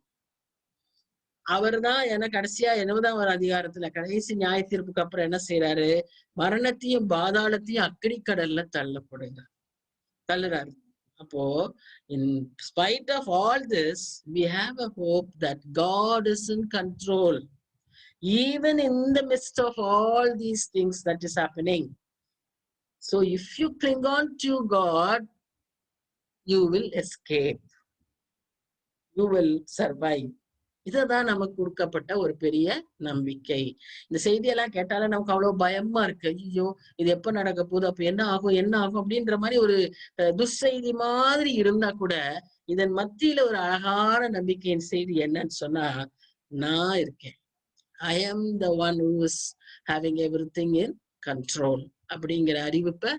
அவர் தான் கடைசியா 80வது அதிகாரத்துல கடைசி நியாய தீர்ப்புக்கு அப்புறம் என்ன செய்யறாரு? மரணத்தையும் பாதாளத்தையும் அக்கினிக்கடல்ல தள்ளுறாரு. அப்போ in spite of all this, we have a hope that God is in control, even in the midst of all these things that is happening. So if you cling on to God, you will escape, you will survive. இதுதான் நமக்கு கொடுக்கப்பட்ட ஒரு பெரிய நம்பிக்கை. இந்த செய்தியெல்லாம் கேட்டாலே நமக்கு அவ்வளவு பயமா இருக்கு. ஐயோ, இது எப்ப நடக்க போகுது, அப்ப என்ன ஆகும் அப்படின்ற மாதிரி ஒரு துர்செய்தி மாதிரி இருந்தா கூட, இதன் மத்தியில ஒரு அழகான நம்பிக்கையின் செய்தி என்னன்னு சொன்னா, நான் இருக்கேன். I am the one who is having everything in control அப்படிங்கிற அறிவிப்பை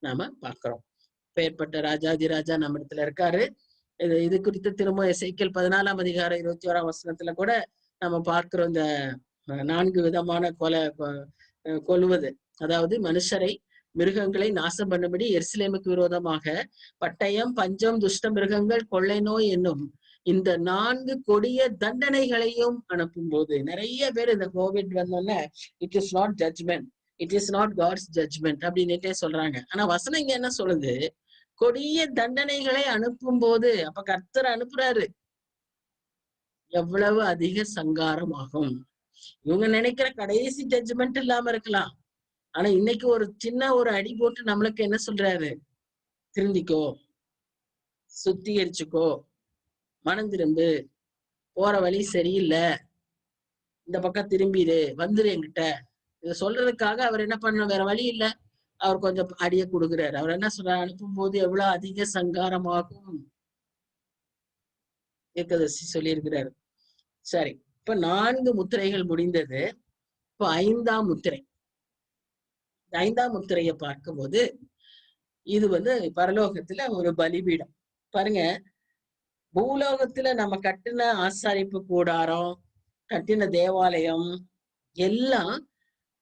நாம பார்க்கிறோம். பெயர்பட்ட ராஜாதி ராஜா நம்ம இடத்துல இருக்காரு. இது குறித்து திரும்ப எசேக்கியேல் 14 அதிகாரம் 21 கூட நம்ம பார்க்கிறோம். இந்த 4 விதமான கொல்லுவது, அதாவது மனுஷரை மிருகங்களை நாசம் பண்ணும்படி எருசலேமுக்கு விரோதமாக பட்டயம், பஞ்சம், துஷ்ட மிருகங்கள், கொள்ளை நோய் என்னும் இந்த 4 கொடிய தண்டனைகளையும் அனுப்பும் போது, நிறைய பேர் இந்த கோவிட் வந்தோன்னே it is not judgment, it is not God's judgment அப்படின்னுட்டே சொல்றாங்க. ஆனா வசனம் இங்க என்ன சொல்லுது? கொடிய தண்டனைகளை அனுப்பும் போது, அப்ப கர்த்தர் அனுப்புறாரு, எவ்வளவு அதிக சங்காரம் ஆகும். இவங்க நினைக்கிற கடைசி ஜட்ஜ்மெண்ட் இல்லாம இருக்கலாம். ஆனா இன்னைக்கு ஒரு சின்ன ஒரு அடி போட்டு நம்மளுக்கு என்ன சொல்றாரு? திருந்திக்கோ, சுத்திகரிச்சுக்கோ, மனம் திரும்பு, போற வழி சரியில்லை, இந்த பக்கம் திரும்பிடு, வந்துரு என்கிட்ட. இத சொல்றதுக்காக அவர் என்ன பண்ண, வேற வழி இல்லை, அவர் கொஞ்சம் அடிய கொடுக்குறாரு. அவர் என்ன சொல்றாரு? அனுப்பும் போது எவ்வளவு அதிக சங்காரமாகும் ஏகாதசி சொல்லி இருக்கிறாரு. சரி, இப்ப 4 முத்திரைகள் முடிந்தது. இப்ப 5ஆம் முத்திரை. 5ஆம் முத்திரையை பார்க்கும்போது, இது பரலோகத்துல ஒரு பலிபீடம். பாருங்க, பூலோகத்துல நம்ம கட்டின ஆசாரிப்பு கூடாரம், கட்டின தேவாலயம் எல்லாம்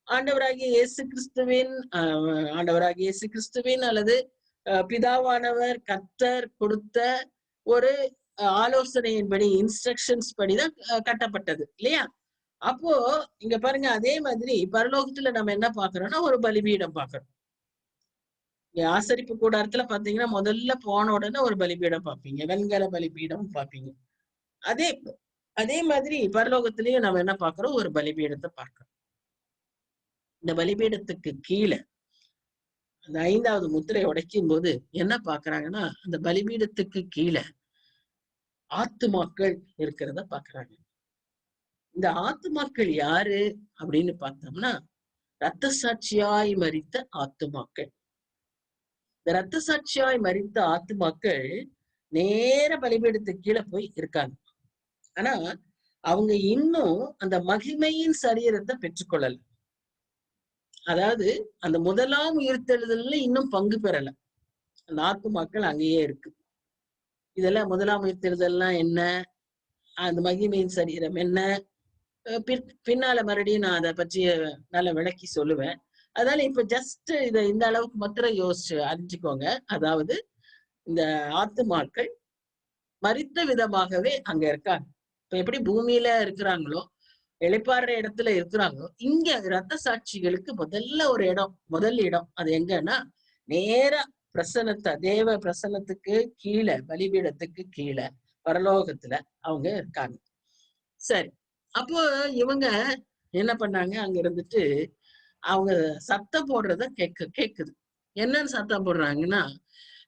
ஆண்டவராகிய இயேசு கிறிஸ்துவின் அல்லது பிதாவானவர் கர்த்தர் கொடுத்த ஒரு ஆலோசனையின்படி, இன்ஸ்ட்ரக்ஷன்ஸ் படிதான் கட்டப்பட்டது இல்லையா? அப்போ இங்க பாருங்க, அதே மாதிரி பரலோகத்துல நம்ம என்ன பாக்குறோம்னா ஒரு பலிபீடம் பாக்குறோம். ஆசரிப்பு கூடாரத்துல பாத்தீங்கன்னா முதல்ல போன உடனே ஒரு பலிபீடம் பார்ப்பீங்க, வெண்கல பலிபீடம் பார்ப்பீங்க. அதே அதே மாதிரி பரலோகத்திலயும் நம்ம என்ன பார்க்கிறோம்? ஒரு பலிபீடத்தை பார்க்கிறோம். இந்த பலிபீடத்துக்கு கீழே அந்த 5வது முத்திரையை உடைக்கும் போது என்ன பாக்குறாங்கன்னா, அந்த பலிபீடத்துக்கு கீழே ஆத்துமாக்கள் இருக்கிறத பாக்குறாங்க. இந்த ஆத்துமாக்கள் யாரு அப்படின்னு பார்த்தோம்னா, இரத்த சாட்சியாய் மரித்த ஆத்துமாக்கள். இந்த இரத்த சாட்சியாய் மரித்த ஆத்துமாக்கள் நேர பலிபீடத்துக்கு கீழே போய் இருக்காங்க. ஆனா அவங்க இன்னும் அந்த மகிமையின் சரீரத்தை பெற்றுக்கொள்ளல. அதாவது அந்த முதலாம் உயிர்த்தெழுதல்ல இன்னும் பங்கு பெறல. அந்த ஆத்துமாக்கள் அங்கேயே இருக்கு. இதெல்லாம் முதலாம் உயிர்த்தெழுதல்லாம் என்ன, அந்த மகிமையின் சரீரம் என்ன, பின்னால மறுபடியும் நான் அதை பற்றி நல்லா விளக்கி சொல்லுவேன். அதனால இப்ப ஜஸ்ட் இத இந்த அளவுக்கு மாத்திரம் யோசிச்சு அறிஞ்சுக்கோங்க. அதாவது இந்த ஆத்துமாக்கள் மரித்த விதமாகவே அங்க இருக்காங்க. இப்ப எப்படி பூமியில இருக்கிறாங்களோ, இளைப்பாறுற இடத்துல இருக்கிறாங்களோ, இங்க இரத்த சாட்சிகளுக்கு முதல் இடம் அது எங்கன்னா, நேரா தேவ பிரசன்னத்துக்கு கீழே, பலிபீடத்துக்கு கீழே பரலோகத்துல அவங்க இருக்காங்க. சரி, அப்போ இவங்க என்ன பண்ணாங்க? அங்க இருந்துட்டு அவங்க சத்தம் போடுறத கேக்குது. என்னன்னு சத்தம் போடுறாங்கன்னா,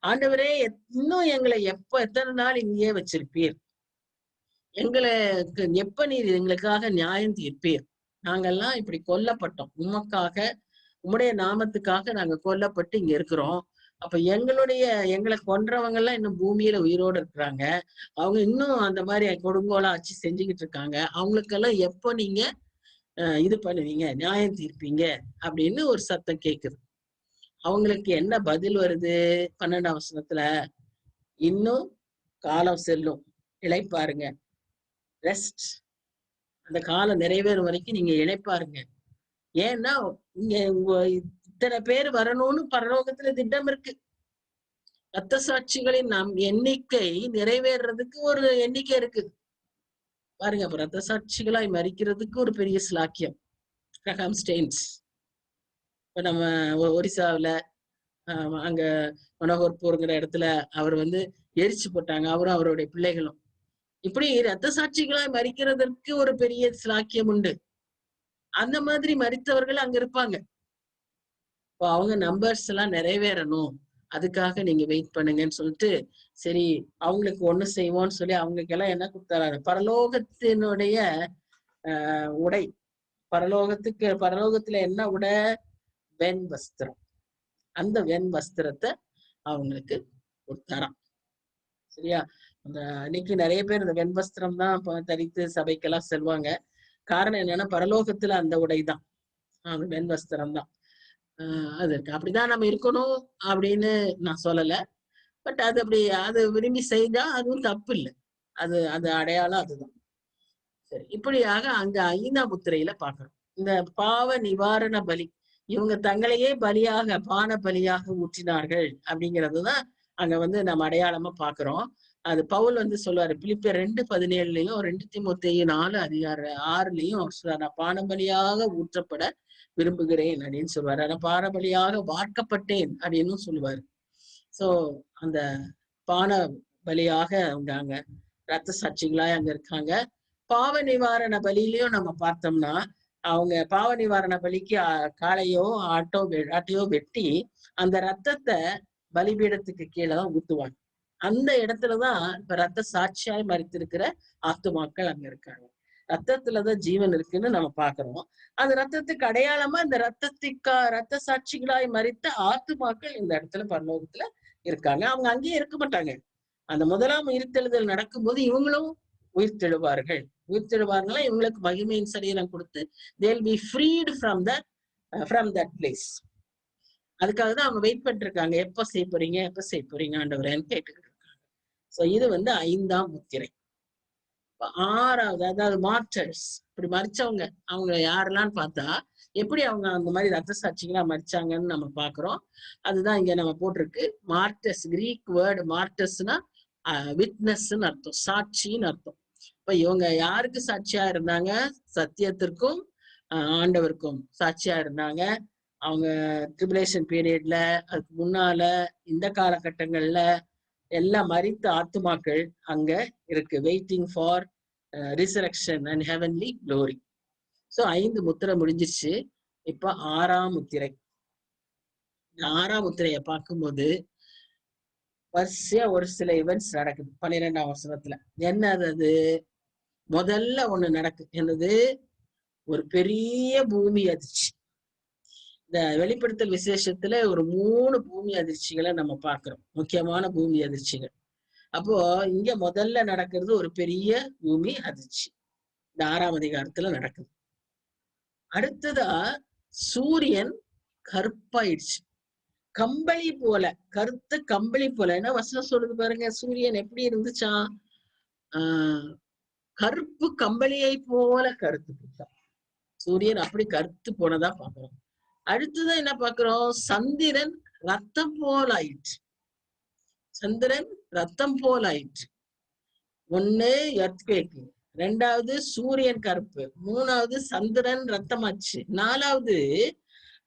ஆண்டவரே, இன்னும் எங்களை எத்தனை நாள் இங்கேயே வச்சிருப்பீர்? எங்களுக்கு எப்ப நீர் எங்களுக்காக நியாயம் தீர்ப்பீர்? நாங்கெல்லாம் இப்படி கொல்லப்பட்டோம். உம்முடைய நாமத்துக்காக நாங்க கொல்லப்பட்டு இங்க இருக்கிறோம். அப்ப எங்களை கொன்றவங்க எல்லாம் இன்னும் பூமியில உயிரோடு இருக்கிறாங்க. அவங்க இன்னும் அந்த மாதிரி கொடுங்கோலா ஆட்சி செஞ்சுக்கிட்டு இருக்காங்க. அவங்களுக்கெல்லாம் எப்ப நீங்க இது பண்ணுவீங்க, நியாயம் தீர்ப்பீங்க அப்படின்னு ஒரு சத்தம் கேக்குது. அவங்களுக்கு என்ன பதில் வருது? 12ஆம் வசனத்துல, இன்னும் காலம் செல்லும், இளைப்பாருங்க, ரெஸ்ட். அந்த காலம் நிறைவேறும் வரைக்கும் நீங்க இளைப்பாருங்க. ஏன்னா இங்க இத்தனை பேர் வரணும்னு பரலோகத்துல திட்டம் இருக்கு. இரத்த சாட்சிகளின் எண்ணிக்கை நிறைவேறதுக்கு ஒரு எண்ணிக்கை இருக்கு. பாருங்க, அப்ப இரத்த சாட்சிகளாய் மரிக்கிறதுக்கு ஒரு பெரிய ஸ்லாக்கியம். கிரஹாம் ஸ்டெயின்ஸ் இப்ப நம்ம ஒரிசாவில அங்க மனோகர்பூர்ங்கிற இடத்துல அவர் எரிச்சு போட்டாங்க, அவரும் அவருடைய பிள்ளைகளும். இப்படி இரத்த சாட்சிகளாய் மரிக்கிறதற்கு ஒரு பெரிய ஸ்லாக்கியம் உண்டு. அந்த மாதிரி மரித்தவர்கள் அங்க இருப்பாங்க. இப்போ அவங்க நம்பர்ஸ் எல்லாம் நிறைவேறணும், அதுக்காக நீங்க வெயிட் பண்ணுங்கன்னு சொல்லிட்டு, சரி அவங்களுக்கு ஒண்ணு செய்வோம்னு சொல்லி அவங்களுக்கு எல்லாம் என்ன கொடுத்தாரு? பரலோகத்தினுடைய உடை. பரலோகத்துல என்ன உடை? வெண் வஸ்திரம். அந்த வெண் வஸ்திரத்தை அவங்களுக்கு கொடுத்தாராம். சரியா? இன்னைக்கு நிறைய பேர் இந்த வெண் வஸ்திரம் தான் தரித்து சபைக்கெல்லாம் செல்வாங்க. காரணம் என்னன்னா, பரலோகத்துல அந்த உடைதான், அந்த வெண் வஸ்திரம் தான் அது இருக்கு. அப்படிதான் நம்ம இருக்கணும் அப்படின்னு நான் சொல்லல. பட் அது விரும்பி செய்தா அதுவும் தப்பு இல்லை. அது அடையாளம் அதுதான். சரி, இப்படியாக அங்க 5ஆம் முத்திரையில பாக்குறோம் இந்த பாவ நிவாரண பலி. இவங்க தங்களையே பலியாக, பான பலியாக ஊற்றினார்கள் அப்படிங்கிறதுதான் அங்க நம்ம அடையாளமா பாக்குறோம். அது பவுல் சொல்லுவாரு, பிலிப்பியர் 2:17 2 தீமோத்தேயு 4:6 அவர் சொல்றாரு, நான் பானபலியாக ஊற்றப்பட விரும்புகிறேன் அப்படின்னு சொல்லுவாரு. ஆனா பானபலியாக வார்க்கப்பட்டேன் அப்படின்னு சொல்லுவாரு. சோ அந்த பான பலியாக அவங்க அங்க ரத்த சாட்சிகளாய் அங்க இருக்காங்க. பாவ நிவாரண பலியிலையும் நம்ம பார்த்தோம்னா, அவங்க பாவ நிவாரண பலிக்கு காளையோ ஆட்டையோ வெட்டி அந்த ரத்தத்தை பலிபீடத்துக்கு கீழே தான் ஊத்துவாங்க. அந்த இடத்துலதான் இப்ப ரத்த சாட்சியாய் மரித்திருக்கிற ஆத்துமாக்கள் அங்க இருக்காங்க. ரத்தத்துலதான் ஜீவன் இருக்குன்னு நம்ம பாக்குறோம். அந்த ரத்தத்துக்கு அடையாளமா இந்த ரத்த சாட்சிகளாய் மரித்த ஆத்துமாக்கள் இந்த இடத்துல பரலோகத்துல இருக்காங்க. அவங்க அங்கேயே இருக்க மாட்டாங்க. அந்த முதலாம் உயிர்த்தெழுதல் நடக்கும்போது இவங்களும் உயிர்த்தெழுவார்கள். இவங்களுக்கு மகிமையின் சரீரம் கொடுத்து they'll be freed from that place. அதுக்காக தான் அவங்க வெயிட் பண்ணிட்டு இருக்காங்க. எப்ப செய்ய போறீங்க ஆண்டவரேன்னு கேட்டுக்கிட்டு இருக்காங்க. சோ இது 5ஆம் முத்திரை. 6வது, அதாவது மார்டர்ஸ், இப்படி மரிச்சவங்க அவங்க யாரெல்லாம் பார்த்தா, எப்படி அவங்க அந்த மாதிரி ரத்த சாட்சிகளா மரிச்சாங்கன்னு நம்ம பாக்குறோம். அதுதான் இங்க நம்ம போட்டிருக்கு. மார்டர்ஸ், கிரீக் வேர்டு மார்டர்ஸ்னா விட்னஸ்ன்னு அர்த்தம், சாட்சின்னு அர்த்தம். இப்ப இவங்க யாருக்கு சாட்சியா இருந்தாங்க? சத்தியத்திற்கும் ஆண்டவருக்கும் சாட்சியா இருந்தாங்க. அவங்க ட்ரிபுலேஷன் பீரியட்ல, அதுக்கு முன்னால, இந்த காலகட்டங்கள்ல எல்லாம் மரித்த ஆத்துமாக்கள் அங்க இருக்கு, waiting for resurrection and heavenly glory. So 5 முத்திரை முடிஞ்சிருச்சு. இப்ப 6ஆம் முத்திரை. 6ஆம் முத்திரையை பார்க்கும்போது வரிசையா ஒரு சில இவெண்ட்ஸ் நடக்குது 12ஆம் வசனத்துல. என்னது அது? முதல்ல ஒண்ணு நடக்குது. என்னது? ஒரு பெரிய பூமி அதிர்ச்சி. இந்த வெளிப்படுத்தல் விசேஷத்துல ஒரு 3 பூமி அதிர்ச்சிகளை நம்ம பார்க்கிறோம், முக்கியமான பூமி அதிர்ச்சிகள். அப்போ இங்க முதல்ல நடக்கிறது ஒரு பெரிய பூமி அதிர்ச்சி, இந்த 6ஆம் அதிகாரத்துல நடக்குது. அடுத்ததா சூரியன் கருப்பாயிடுச்சு, கம்பளி போல, கருத்த கம்பளி போல. என்ன வசனம் சொல்றது பாருங்க, சூரியன் எப்படி இருந்துச்சா? கருப்பு கம்பளியை போல கருத்து போட்டான். சூரியன் அப்படி கருத்து போனதா பாக்குறோம். அடுத்ததான் என்ன பாக்குறோம்? சந்திரன் ரத்தம் போல் ஆயிற்று. சந்திரன் ரத்தம் போல் ஆயிற்று. ஒண்ணு எர்த்குவேக், 2வது சூரியன் கருப்பு, 3வது சந்திரன் ரத்தமாச்சு, 4வது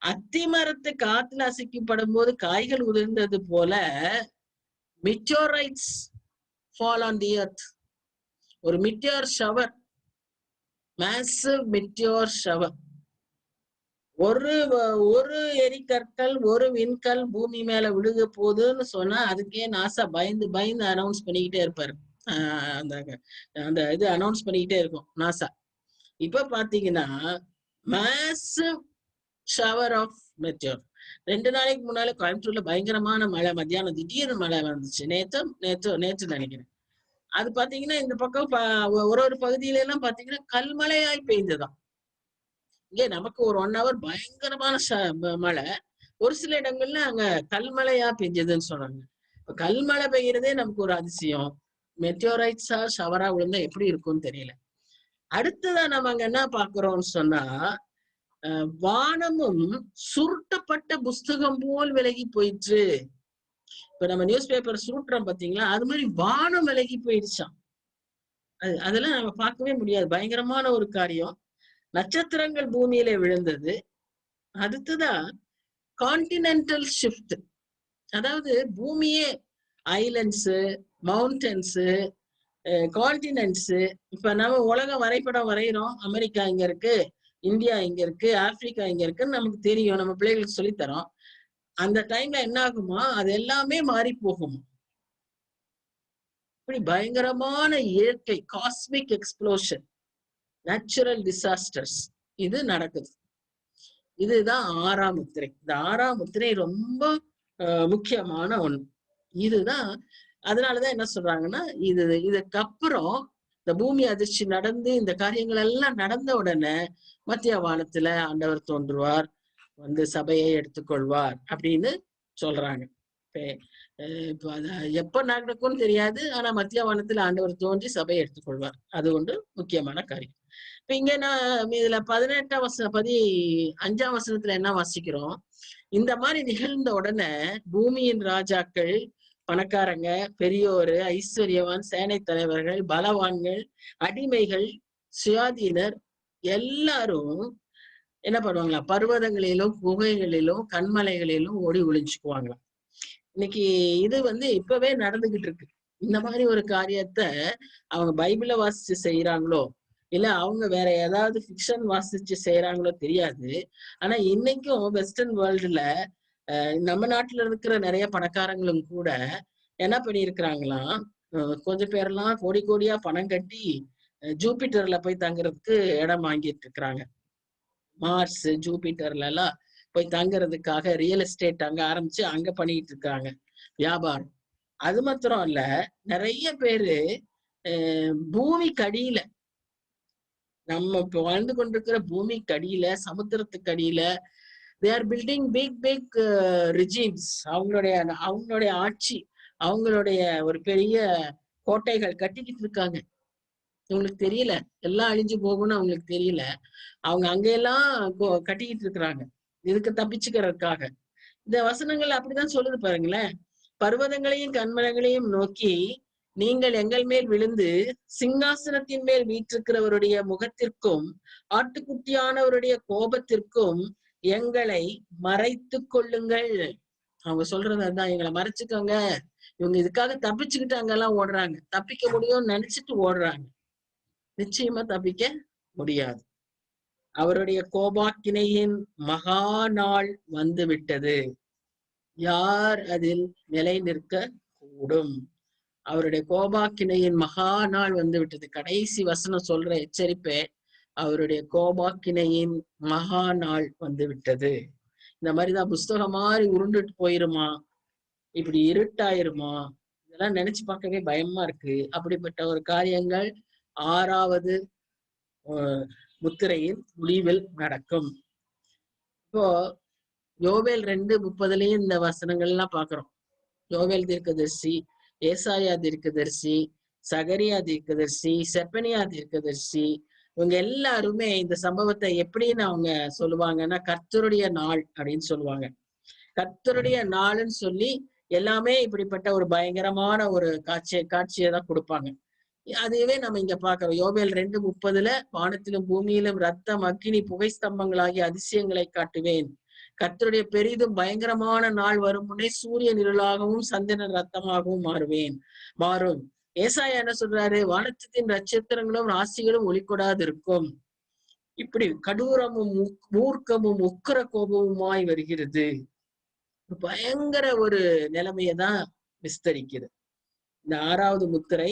அத்திமரத்து காத்துல அசைக்கப்படும் போது காய்கள் உதிர்ந்தது போல meteorites fall on the earth. ஒரு meteor shower, massive meteor shower. ஒரு எரிக்கற்கள், ஒரு விண்கல் பூமி மேல விழுக போகுதுன்னு சொன்னா அதுக்கே நாசா பயந்து பயந்து அனௌன்ஸ் பண்ணிக்கிட்டே இருப்பாரு. அந்த இது அனௌன்ஸ் பண்ணிக்கிட்டே இருக்கும் நாசா. இப்ப பாத்தீங்கன்னா massive shower of meteor. 2 நாளைக்கு முன்னால கோயம்புத்தூர்ல பயங்கரமான மழை, மத்தியானம் திடீர்னு மழை வந்துச்சு. நேற்று நினைக்கிறேன். அது பாத்தீங்கன்னா இந்த பக்கம் ஒரு பகுதியில எல்லாம் பாத்தீங்கன்னா கல்மழையாய் பெய்ந்ததாம். இங்கே நமக்கு ஒரு 1 hour பயங்கரமான மழை, ஒரு சில இடங்கள்ல அங்க கல்மழையா பெஞ்சதுன்னு சொன்னாங்க. கல்மழை பெய்யறதே நமக்கு ஒரு அதிசயம். மெட்டியோரைட்ஸா ஷவரா விழுந்தா எப்படி இருக்கும்னு தெரியல. அடுத்ததான் நம்ம அங்க என்ன பாக்குறோம்னு சொன்னா, வானமும் சுருட்டப்பட்ட புஸ்தகம் போல் விலகி போயிற்று. இப்ப நம்ம நியூஸ் பேப்பர் சுருட்டுறோம் பாத்தீங்களா, அது மாதிரி வானம் விலகி போயிடுச்சான். அதெல்லாம் நம்ம பார்க்கவே முடியாது, பயங்கரமான ஒரு காரியம். நட்சத்திரங்கள் பூமியில விழுந்தது. அடுத்ததான் கான்டினென்டல் ஷிஃப்ட், அதாவது பூமியே ஐலண்ட்ஸ், மவுண்டன்ஸ், கான்டினென்ட்ஸ். இப்ப நம்ம உலக வரைபடம் வரைகிறோம், அமெரிக்கா இங்க இருக்கு, இந்தியா இங்க இருக்கு, ஆப்பிரிக்கா இங்க இருக்குன்னு நமக்கு தெரியும், நம்ம பிள்ளைகளுக்கு சொல்லித்தரோம். அந்த டைம்ல என்ன ஆகுமா, அது எல்லாமே மாறி போகுமா. இப்படி பயங்கரமான இயற்கை காஸ்மிக் எக்ஸ்ப்ளோஷன், நேச்சுரல் டிசாஸ்டர்ஸ் இது நடக்குது. இதுதான் 6ஆம் முத்திரை. இந்த 6ஆம் முத்திரை ரொம்ப முக்கியமான ஒண்ணு. இதுதான், அதனாலதான் என்ன சொல்றாங்கன்னா, இதுக்கப்புறம் இந்த பூமி அதிர்ச்சி நடந்து இந்த காரியங்கள் எல்லாம் நடந்த உடனே மத்திய வானத்துல ஆண்டவர் தோன்றுவார், வந்து சபையை எடுத்துக்கொள்வார் அப்படின்னு சொல்றாங்க. இப்ப அது எப்ப நடக்கும்னு தெரியாது, ஆனா மத்திய வானத்துல ஆண்டவர் தோன்றி சபையை எடுத்துக்கொள்வார். அது ஒன்று முக்கியமான காரியம். இப்ப இங்க நான் இதுல 5ஆம் வசனத்துல என்ன வாசிக்கிறோம், இந்த மாதிரி நிகழ்ந்த உடனே பூமியின் ராஜாக்கள், பணக்காரங்க, பெரியோரு, ஐஸ்வர்யவான், சேனை தலைவர்கள், பலவான்கள், அடிமைகள், சுயாதீனர் எல்லாரும் என்ன பண்ணுவாங்களா, பர்வதங்களிலும் குகைகளிலும் கண்மலைகளிலும் ஓடி ஒளிஞ்சுக்குவாங்களாம். இன்னைக்கு இது இப்பவே நடந்துகிட்டு இருக்கு. இந்த மாதிரி ஒரு காரியத்தை அவங்க பைபிள வாசிச்சு செய்யறாங்களோ இல்ல அவங்க வேற ஏதாவது ஃபிக்ஷன் வாசிச்சு செய்யறாங்களோ தெரியாது. ஆனா இன்னைக்கும் வெஸ்டர்ன் வேர்ல்டுல நம்ம நாட்டுல இருக்கிற நிறைய பணக்காரங்களும் கூட என்ன பண்ணிருக்கிறாங்களாம், கொஞ்சம் பேரெல்லாம் கோடி கோடியா பணம் கட்டி ஜூபிட்டர்ல போய் தங்குறதுக்கு இடம் வாங்கிட்டு இருக்கிறாங்க. மார்ஸ், ஜூபிட்டர்ல எல்லாம் போய் தங்குறதுக்காக ரியல் எஸ்டேட் அங்க ஆரம்பிச்சு அங்க பண்ணிட்டு இருக்காங்க வியாபாரம். அது மாத்திரம் இல்ல, நிறைய பேரு பூமிக்கு அடியில, நம்ம இப்ப வாழ்ந்து கொண்டிருக்கிற பூமிக்கு அடியில, சமுத்திரத்துக்கு அடியில they are building big regimes. அவங்களுடைய ஆட்சி, அவங்களுடைய ஒரு பெரிய கோட்டைகள் கட்டிக்கிட்டு இருக்காங்க. இவங்களுக்கு தெரியல, எல்லாம் அழிஞ்சு போகும்னு அவங்களுக்கு தெரியல. அவங்க அங்கெல்லாம் கட்டிக்கிட்டு இருக்கிறாங்க இதுக்கு தப்பிச்சுக்கிறதுக்காக. இந்த வசனங்கள் அப்படிதான் சொல்லுது பாருங்களேன். பர்வதங்களையும் கண்மலைகளையும் நோக்கி நீங்கள் எங்கள் மேல் விழுந்து சிங்காசனத்தின் மேல் வீற்றிருக்கிறவருடைய முகத்திற்கும் ஆட்டுக்குட்டியானவருடைய கோபத்திற்கும் எங்களை மறைத்து கொள்ளுங்கள். அவங்க சொல்றது அதுதான், எங்களை மறைச்சுக்கோங்க. இவங்க இதுக்காக தப்பிச்சுக்கிட்டு அங்கெல்லாம் ஓடுறாங்க, தப்பிக்க முடியும்னு நினைச்சிட்டு ஓடுறாங்க. நிச்சயமா தப்பிக்க முடியாது. அவருடைய கோபாக்கினையின் மகா நாள் வந்து விட்டது. யார் அதில் நிலை நிற்க கூடும்? அவருடைய கோபாக்கினையின் மகா நாள் வந்து விட்டது. கடைசி வசனம் சொல்ற எச்சரிப்பே அவருடைய கோபாக்கினையின் மகா நாள் வந்து விட்டது. இந்த மாதிரிதான் புஸ்தகம் மாதிரி உருண்டுட்டு போயிருமா, இப்படி இருட்டாயிருமா, இதெல்லாம் நினைச்சு பார்க்கவே பயமா இருக்கு. அப்படிப்பட்ட ஒரு காரியங்கள் 6வது முத்திரையின் முடிவில் நடக்கும். இப்போ யோவேல் 2:30 இந்த வசனங்கள் எல்லாம் பாக்குறோம். யோவேல் தீர்க்கதரிசி, ஏசாயா தீர்க்கதரிசி, சகரியா தீர்க்கதரிசி, செப்பனியா தீர்க்கதரிசி, இவங்க எல்லாருமே இந்த சம்பவத்தை எப்படின்னு அவங்க சொல்லுவாங்கன்னா கர்த்தருடைய நாள் அப்படின்னு சொல்லுவாங்க. கர்த்தருடைய நாள்னு சொல்லி எல்லாமே இப்படிப்பட்ட ஒரு பயங்கரமான ஒரு காட்சியை தான் கொடுப்பாங்க. அதுவே நம்ம இங்க பாக்குறோம். யோவேல் 2:30 வானத்திலும் பூமியிலும் ரத்தம், அக்கினி, புகை ஸ்தம்பங்களாகிய அதிசயங்களை காட்டுவேன். கர்த்தருடைய பெரிதும் பயங்கரமான நாள் வரும் முன்னே சூரியன் இருளாகவும் சந்திரன் ரத்தமாகவும் மாறும். ஏசாயா என்ன சொல்றாரு? வானத்தின் நட்சத்திரங்களும் ராசிகளும் ஒளிக்கூடாது இருக்கும். இப்படி கடூரமும் மூர்க்கமும் உக்கிர கோபமுமாய் வருகிறது. பயங்கர ஒரு நிலைமையதான் விஸ்தரிக்குது. இந்த 6வது முத்திரை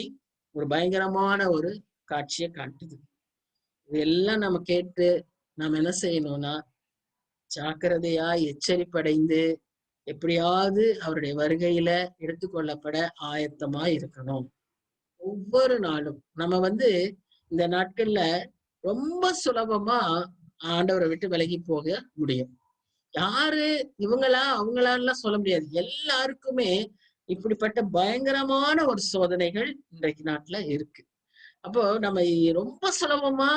ஒரு பயங்கரமான ஒரு காட்சியை காட்டுது. இதெல்லாம் நம்ம கேட்டு நாம என்ன செய்யணும்னா ஜாக்கிரதையா எச்சரிப்படைந்து எப்படியாவது அவருடைய வருகையில எடுத்துக்கொள்ளப்பட ஆயத்தமா இருக்கணும். ஒவ்வொரு நாளும் நம்ம இந்த நாட்கள்ல ரொம்ப சுலபமா ஆண்டவரை விட்டு விலகி போக முடியும். யாரு இவங்களா அவங்களான்லாம் சொல்ல முடியாது. எல்லாருக்குமே இப்படிப்பட்ட பயங்கரமான ஒரு சோதனைகள் இன்றைக்கு நாட்டுல இருக்கு. அப்போ நம்ம ரொம்ப சுலபமா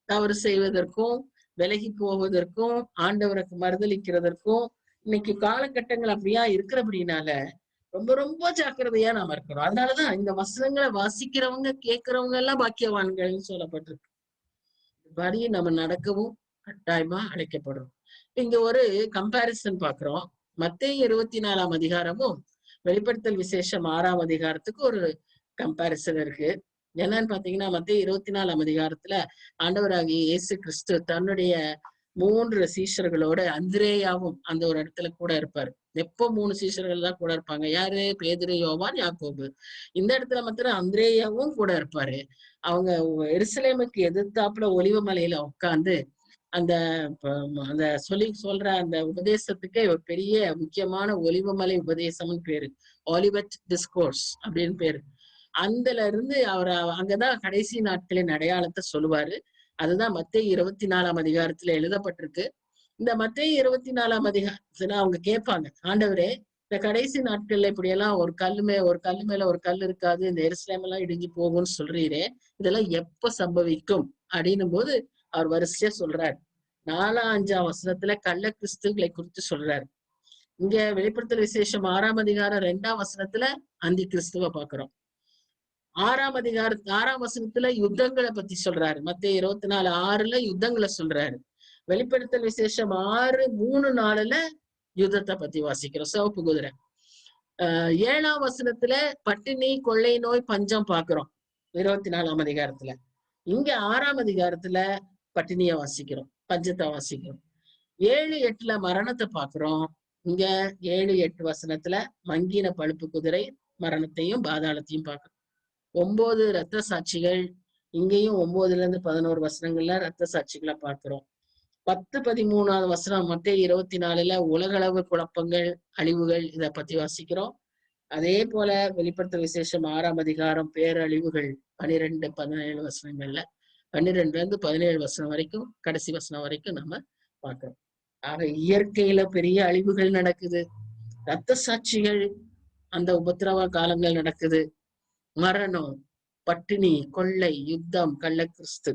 தவறு செய்வதற்கும் விலகி போவதற்கும் ஆண்டவருக்கு மறுதளிக்கிறதற்கும் இன்னைக்கு காலகட்டங்கள் அப்படியா இருக்கிறபடினால ரொம்ப ரொம்ப ஜாக்கிரதையா நாம இருக்கிறோம். அதனாலதான் இந்த வசனங்களை வாசிக்கிறவங்க கேட்கிறவங்க எல்லாம் பாக்கியவான்கள்னு சொல்லப்பட்டிருக்கு. படி நம்ம நடக்கவும் கட்டாயமா அழைக்கப்படுறோம். இங்க ஒரு கம்பாரிசன் பாக்குறோம். மத்தேயு 24ஆம் அதிகாரமும் வெளிப்படுத்தல் விசேஷம் 6ஆம் அதிகாரத்துக்கு ஒரு கம்பாரிசன் இருக்கு. என்னன்னு பாத்தீங்கன்னா மத்தேயு 24ஆம் அதிகாரத்துல ஆண்டவராகிய இயேசு கிறிஸ்து தன்னுடைய 3 சீஷர்களோட அந்திரேயாவும் அந்த ஒரு இடத்துல கூட இருப்பாரு. எப்போ 3 சீஷர்கள் தான் கூட இருப்பாங்க. யாரு? பேதுரு, யோவான், யாக்கோபு. இந்த இடத்துல மாத்திரம் அந்திரேயாவும் கூட இருப்பாரு. அவங்க எருசலேமுக்கு எதிர்த்தாப்புல ஒலிவ மலையில உட்கார்ந்து அந்த அந்த சொல்ற அந்த உபதேசத்துக்கே ஒரு பெரிய முக்கியமான ஒலிவமலை உபதேசம்னு பேரு. ஆலிவட் டிஸ்கோர்ஸ் அப்படின்னு பேரு. அதுல இருந்து அவர் அங்கதான் கடைசி நாட்களின் அடையாளத்தை சொல்லுவாரு. அதுதான் மத்தேயு 24ஆம் அதிகாரத்துல எழுதப்பட்டிருக்கு. இந்த மத்தேயு 24ஆம் அதிகாரத்துல அவங்க கேட்பாங்க, ஆண்டவரே இந்த கடைசி நாட்கள்ல இப்படி எல்லாம் ஒரு கல்லு மேல ஒரு கல் இருக்காது, இந்த எருசலேம் எல்லாம் இடிஞ்சு போகும்னு சொல்றீரே, இதெல்லாம் எப்ப சம்பவிக்கும் அப்படின்னும் போது அவர் வரிசையா சொல்றாரு. 4ஆம் 5ஆம் வசனத்துல கள்ள கிறிஸ்துகளை குறித்து சொல்றாரு. இங்க வெளிப்படுத்தல் விசேஷம் 6ஆம் அதிகாரம் 2ஆம் வசனத்துல அந்தி கிறிஸ்துவ பாக்குறோம். 6ஆம் வசனத்துல யுத்தங்களை பத்தி சொல்றாரு. மத்தேயு 24:6 யுத்தங்களை சொல்றாரு. வெளிப்படுத்தல் விசேஷம் 6:3-4 யுத்தத்தை பத்தி வாசிக்கிறோம். சிவப்பு குதிரை. 7ஆம் வசனத்துல பட்டினி, கொள்ளை நோய், பஞ்சம் பாக்குறோம் 24ஆம் அதிகாரத்துல. இங்க 6ஆம் அதிகாரத்துல பட்டினிய வாசிக்கிறோம், பஞ்சத்தை வாசிக்கிறோம். 7-8 மரணத்தை பாக்குறோம். இங்க 7-8 வசனத்துல மங்கின பழுப்பு குதிரை மரணத்தையும் பாதாளத்தையும் பாக்குறோம். 9 ரத்த சாட்சிகள், இங்கேயும் 9-11 வசனங்கள்ல ரத்த சாட்சிகளை பார்க்கிறோம். 10-13 வசனம் மத்தேயு 24 உலகளவு குழப்பங்கள், அழிவுகள் இதை பத்தி வாசிக்கிறோம். அதே போல வெளிப்படுத்த விசேஷம் 6ஆம் அதிகாரம் பேரழிவுகள் 12-17 வசனங்கள்ல 12-17 வசனம் வரைக்கும் கடைசி வசனம் வரைக்கும் நம்ம பார்க்கிறோம். ஆக இயற்கையில பெரிய அழிவுகள் நடக்குது, ரத்த சாட்சிகள் அந்த உபத்திரவ காலங்கள் நடக்குது, மரணம், பட்டினி, கொள்ளை, யுத்தம், கள்ள கிறிஸ்து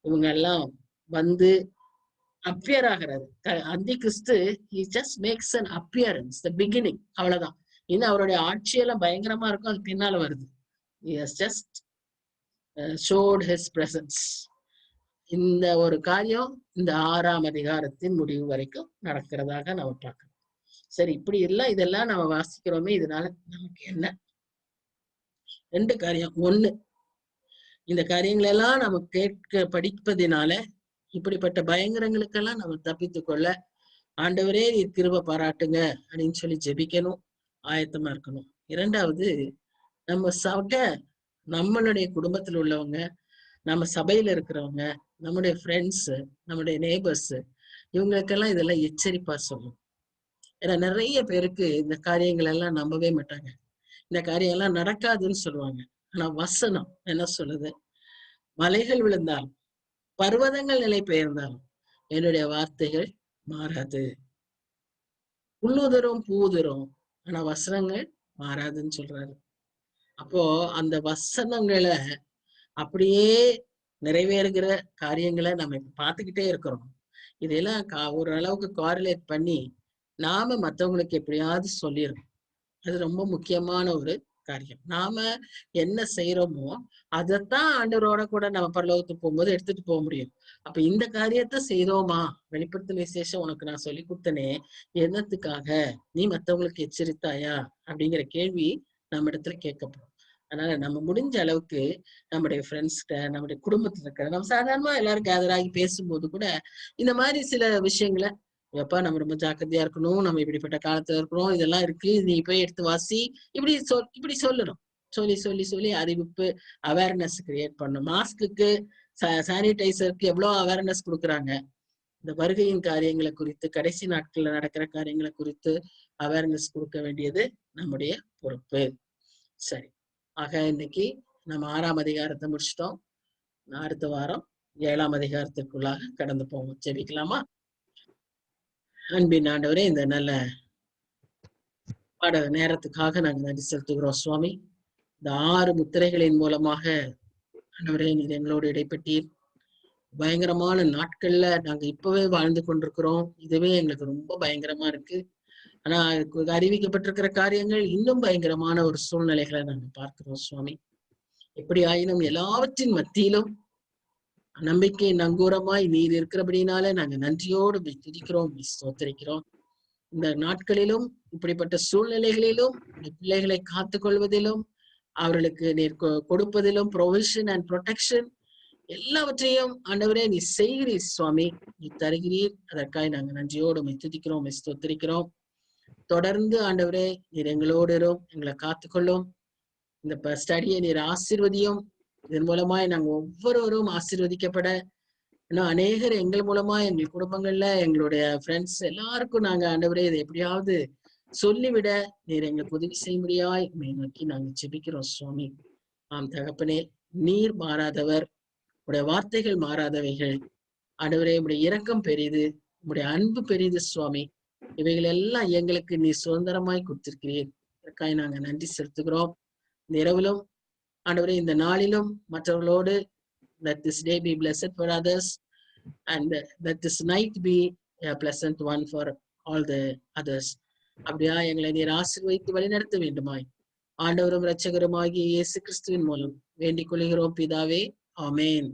இவங்க எல்லாம் அப்பியர் ஆகிறாரு. அந்தி கிறிஸ்து he just makes an appearance, the beginning, அவ்வளவுதான். இன்னும் அவருடைய ஆட்சியெல்லாம் பயங்கரமா இருக்கும், அது பின்னால வருது. he has just showed his presence. இந்த ஒரு காரியம் இந்த 6ஆம் அதிகாரத்தின் முடிவு வரைக்கும் நடக்கிறதாக நம்ம பார்க்கணும். சரி, இப்படி இதெல்லாம் நம்ம வாசிக்கிறோமே, இதனால நமக்கு என்ன? 2 காரியம். 1, இந்த காரியங்கள் எல்லாம் நம்ம படிப்பதினால இப்படிப்பட்ட பயங்கரங்களுக்கெல்லாம் நம்ம தப்பித்துக் கொள்ள ஆண்டவரே நீர் கிருபை பாராட்டுங்க அப்படின்னு சொல்லி ஜெபிக்கணும், ஆயத்தமா இருக்கணும். இரண்டாவது, நம்மளுடைய குடும்பத்துல உள்ளவங்க, நம்ம சபையில இருக்கிறவங்க, நம்முடைய ஃப்ரெண்ட்ஸ், நம்முடைய நெய்பர்ஸ், இவங்களுக்கெல்லாம் இதெல்லாம் எச்சரிப்பா சொல்லணும். ஏன்னா நிறைய பேருக்கு இந்த காரியங்கள் எல்லாம் நம்பவே மாட்டாங்க. இந்த காரியம் எல்லாம் நடக்காதுன்னு சொல்லுவாங்க. ஆனா வசனம் என்ன சொல்லுது? மலைகள் விழுந்தாலும், பர்வதங்கள் நிலை பெயர்ந்தாலும் என்னுடைய வார்த்தைகள் மாறாது. உள்ளுதரும் பூதரும், ஆனா வசனங்கள் மாறாதுன்னு சொல்றாரு. அப்போ அந்த வசனங்களை அப்படியே நிறைவேறுகிற காரியங்களை நம்ம இப்ப பார்த்துக்கிட்டே இருக்கிறோம். இதெல்லாம் ஒரு அளவுக்கு கோரிலேட் பண்ணி நாம மத்தவங்களுக்கு எப்படியாவது சொல்லிடணும். அது ரொம்ப முக்கியமான ஒரு காரியம். நாம என்ன செய்யறோமோ அதைத்தான் ஆண்டவரோட கூட நம்ம பரலோகத்துக்கு போகும்போது எடுத்துட்டு போக முடியும். அப்ப இந்த காரியத்தை செய்தோமா? வெளிப்படுத்தல் விசேஷம் உனக்கு நான் சொல்லி கொடுத்தனே, என்னத்துக்காக? நீ மத்தவங்களுக்கு எச்சரித்தாயா? அப்படிங்கிற கேள்வி நம்ம இடத்துல கேட்கப்படும். அதனால நம்ம முடிஞ்ச அளவுக்கு நம்முடைய ஃப்ரெண்ட்ஸ்கிட்ட, நம்முடைய குடும்பத்துல இருக்கிற, நம்ம சாதாரணமா எல்லாரும் கேதர் ஆகி பேசும்போது கூட இந்த மாதிரி சில விஷயங்களை, எப்ப நம்ம ரொம்ப ஜாக்கிரதையா இருக்கணும், நம்ம இப்படிப்பட்ட காலத்துல இருக்கிறோம், இதெல்லாம் இருக்கு, நீ போய் எடுத்து வாசி, இப்படி சொல்லணும். சொல்லி சொல்லி சொல்லி அறிவிப்பு, அவேர்னஸ் கிரியேட் பண்ணணும். மாஸ்க்கு, சானிடைசருக்கு எவ்வளவு அவேர்னஸ் கொடுக்குறாங்க. இந்த வருகையின் காரியங்களை குறித்து, கடைசி நாட்கள்ல நடக்கிற காரியங்களை குறித்து அவேர்னஸ் கொடுக்க வேண்டியது நம்முடைய பொறுப்பு. சரி, ஆக இன்னைக்கு நம்ம 6ஆம் அதிகாரத்தை முடிச்சிட்டோம். அடுத்த வாரம் 7ஆம் அதிகாரத்திற்குள்ளாக கடந்து போவோம். ஜெபிக்கலாமா? அன்பின் ஆண்டவரே, இந்த நல்ல பாட நேரத்துக்காக நாங்க நன்றி செலுத்துகிறோம் சுவாமி. இந்த 6 முத்திரைகளின் மூலமாக ஆண்டவரே நீர் எங்களோடு இடைப்பட்டீர். பயங்கரமான நாட்கள்ல நாங்க இப்பவே வாழ்ந்து கொண்டிருக்கிறோம். இதுவே எங்களுக்கு ரொம்ப பயங்கரமா இருக்கு. ஆனா அறிவிக்கப்பட்டிருக்கிற காரியங்கள் இன்னும் பயங்கரமான ஒரு சூழ்நிலைகளை நாங்க பார்க்கிறோம் சுவாமி. எப்படி ஆயினும் எல்லாவற்றின் மத்தியிலும் நம்பிக்கை நங்கூரமாய் நீர் இருக்கிறபடினால நாங்க நன்றியோடு துதிக்கிறோம், ஸ்தோத்திரிக்கிறோம். இந்த நாட்களிலும் இப்படிப்பட்ட சூழ்நிலைகளிலும் பிள்ளைகளை காத்துக் கொள்வதிலும், அவர்களுக்கு நீர் கொடுப்பதிலும் ப்ரொவிஷன் அண்ட் ப்ரொடெக்ஷன் எல்லாவற்றையும் ஆண்டவரே நீ செய்கிறீர் சுவாமி, நீ தருகிறீர். அதற்காக நாங்க நன்றியோடு துதிக்கிறோம், ஸ்தோத்திரிக்கிறோம். தொடர்ந்து ஆண்டவரே நீர் எங்களோடு எங்களை காத்துக்கொள்ளும். இந்த ஸ்டடியை நீர் ஆசீர்வதியும். இதன் மூலமாய் நாங்க ஒவ்வொருவரும் ஆசீர்வதிக்கப்பட, இன்னும் அநேகர் எங்கள் மூலமா எங்கள் குடும்பங்கள்ல எங்களுடைய ஃப்ரெண்ட்ஸ் எல்லாருக்கும் நாங்க ஆண்டவரே இதை எப்படியாவது சொல்லிவிட நீர் எங்களுக்கு உதவி செய்யும்படியாய் நோக்கி நாங்க ஜெபிக்கிறோம் சுவாமி. ஆம் தகப்பனே, நீர் மாறாதவர், உடைய வார்த்தைகள் மாறாதவைகள். ஆண்டவரே, உடைய இரக்கம் பெரிது, உடைய அன்பு பெரிது சுவாமி. இவைகள் எல்லாம் எங்களுக்கு நீ சுதந்திரமாய் கொடுத்திருக்கிறீர். இதற்காக நாங்க நன்றி செலுத்துகிறோம். இந்த இரவிலும் ஆண்டவரே, இந்த நாளிலும் மற்றவர்களோடு let this day be blessed for others and let this night be a pleasant one for all the others. அப்படியா எங்களை நீர் ஆசீர்வதித்து வழிநடத்த வேண்டுமாய் ஆண்டவரும் இரட்சகருமாகிய இயேசு கிறிஸ்துவின் மூலம் வேண்டிக் கொள்கிறோம் பிதாவே, ஆமென்.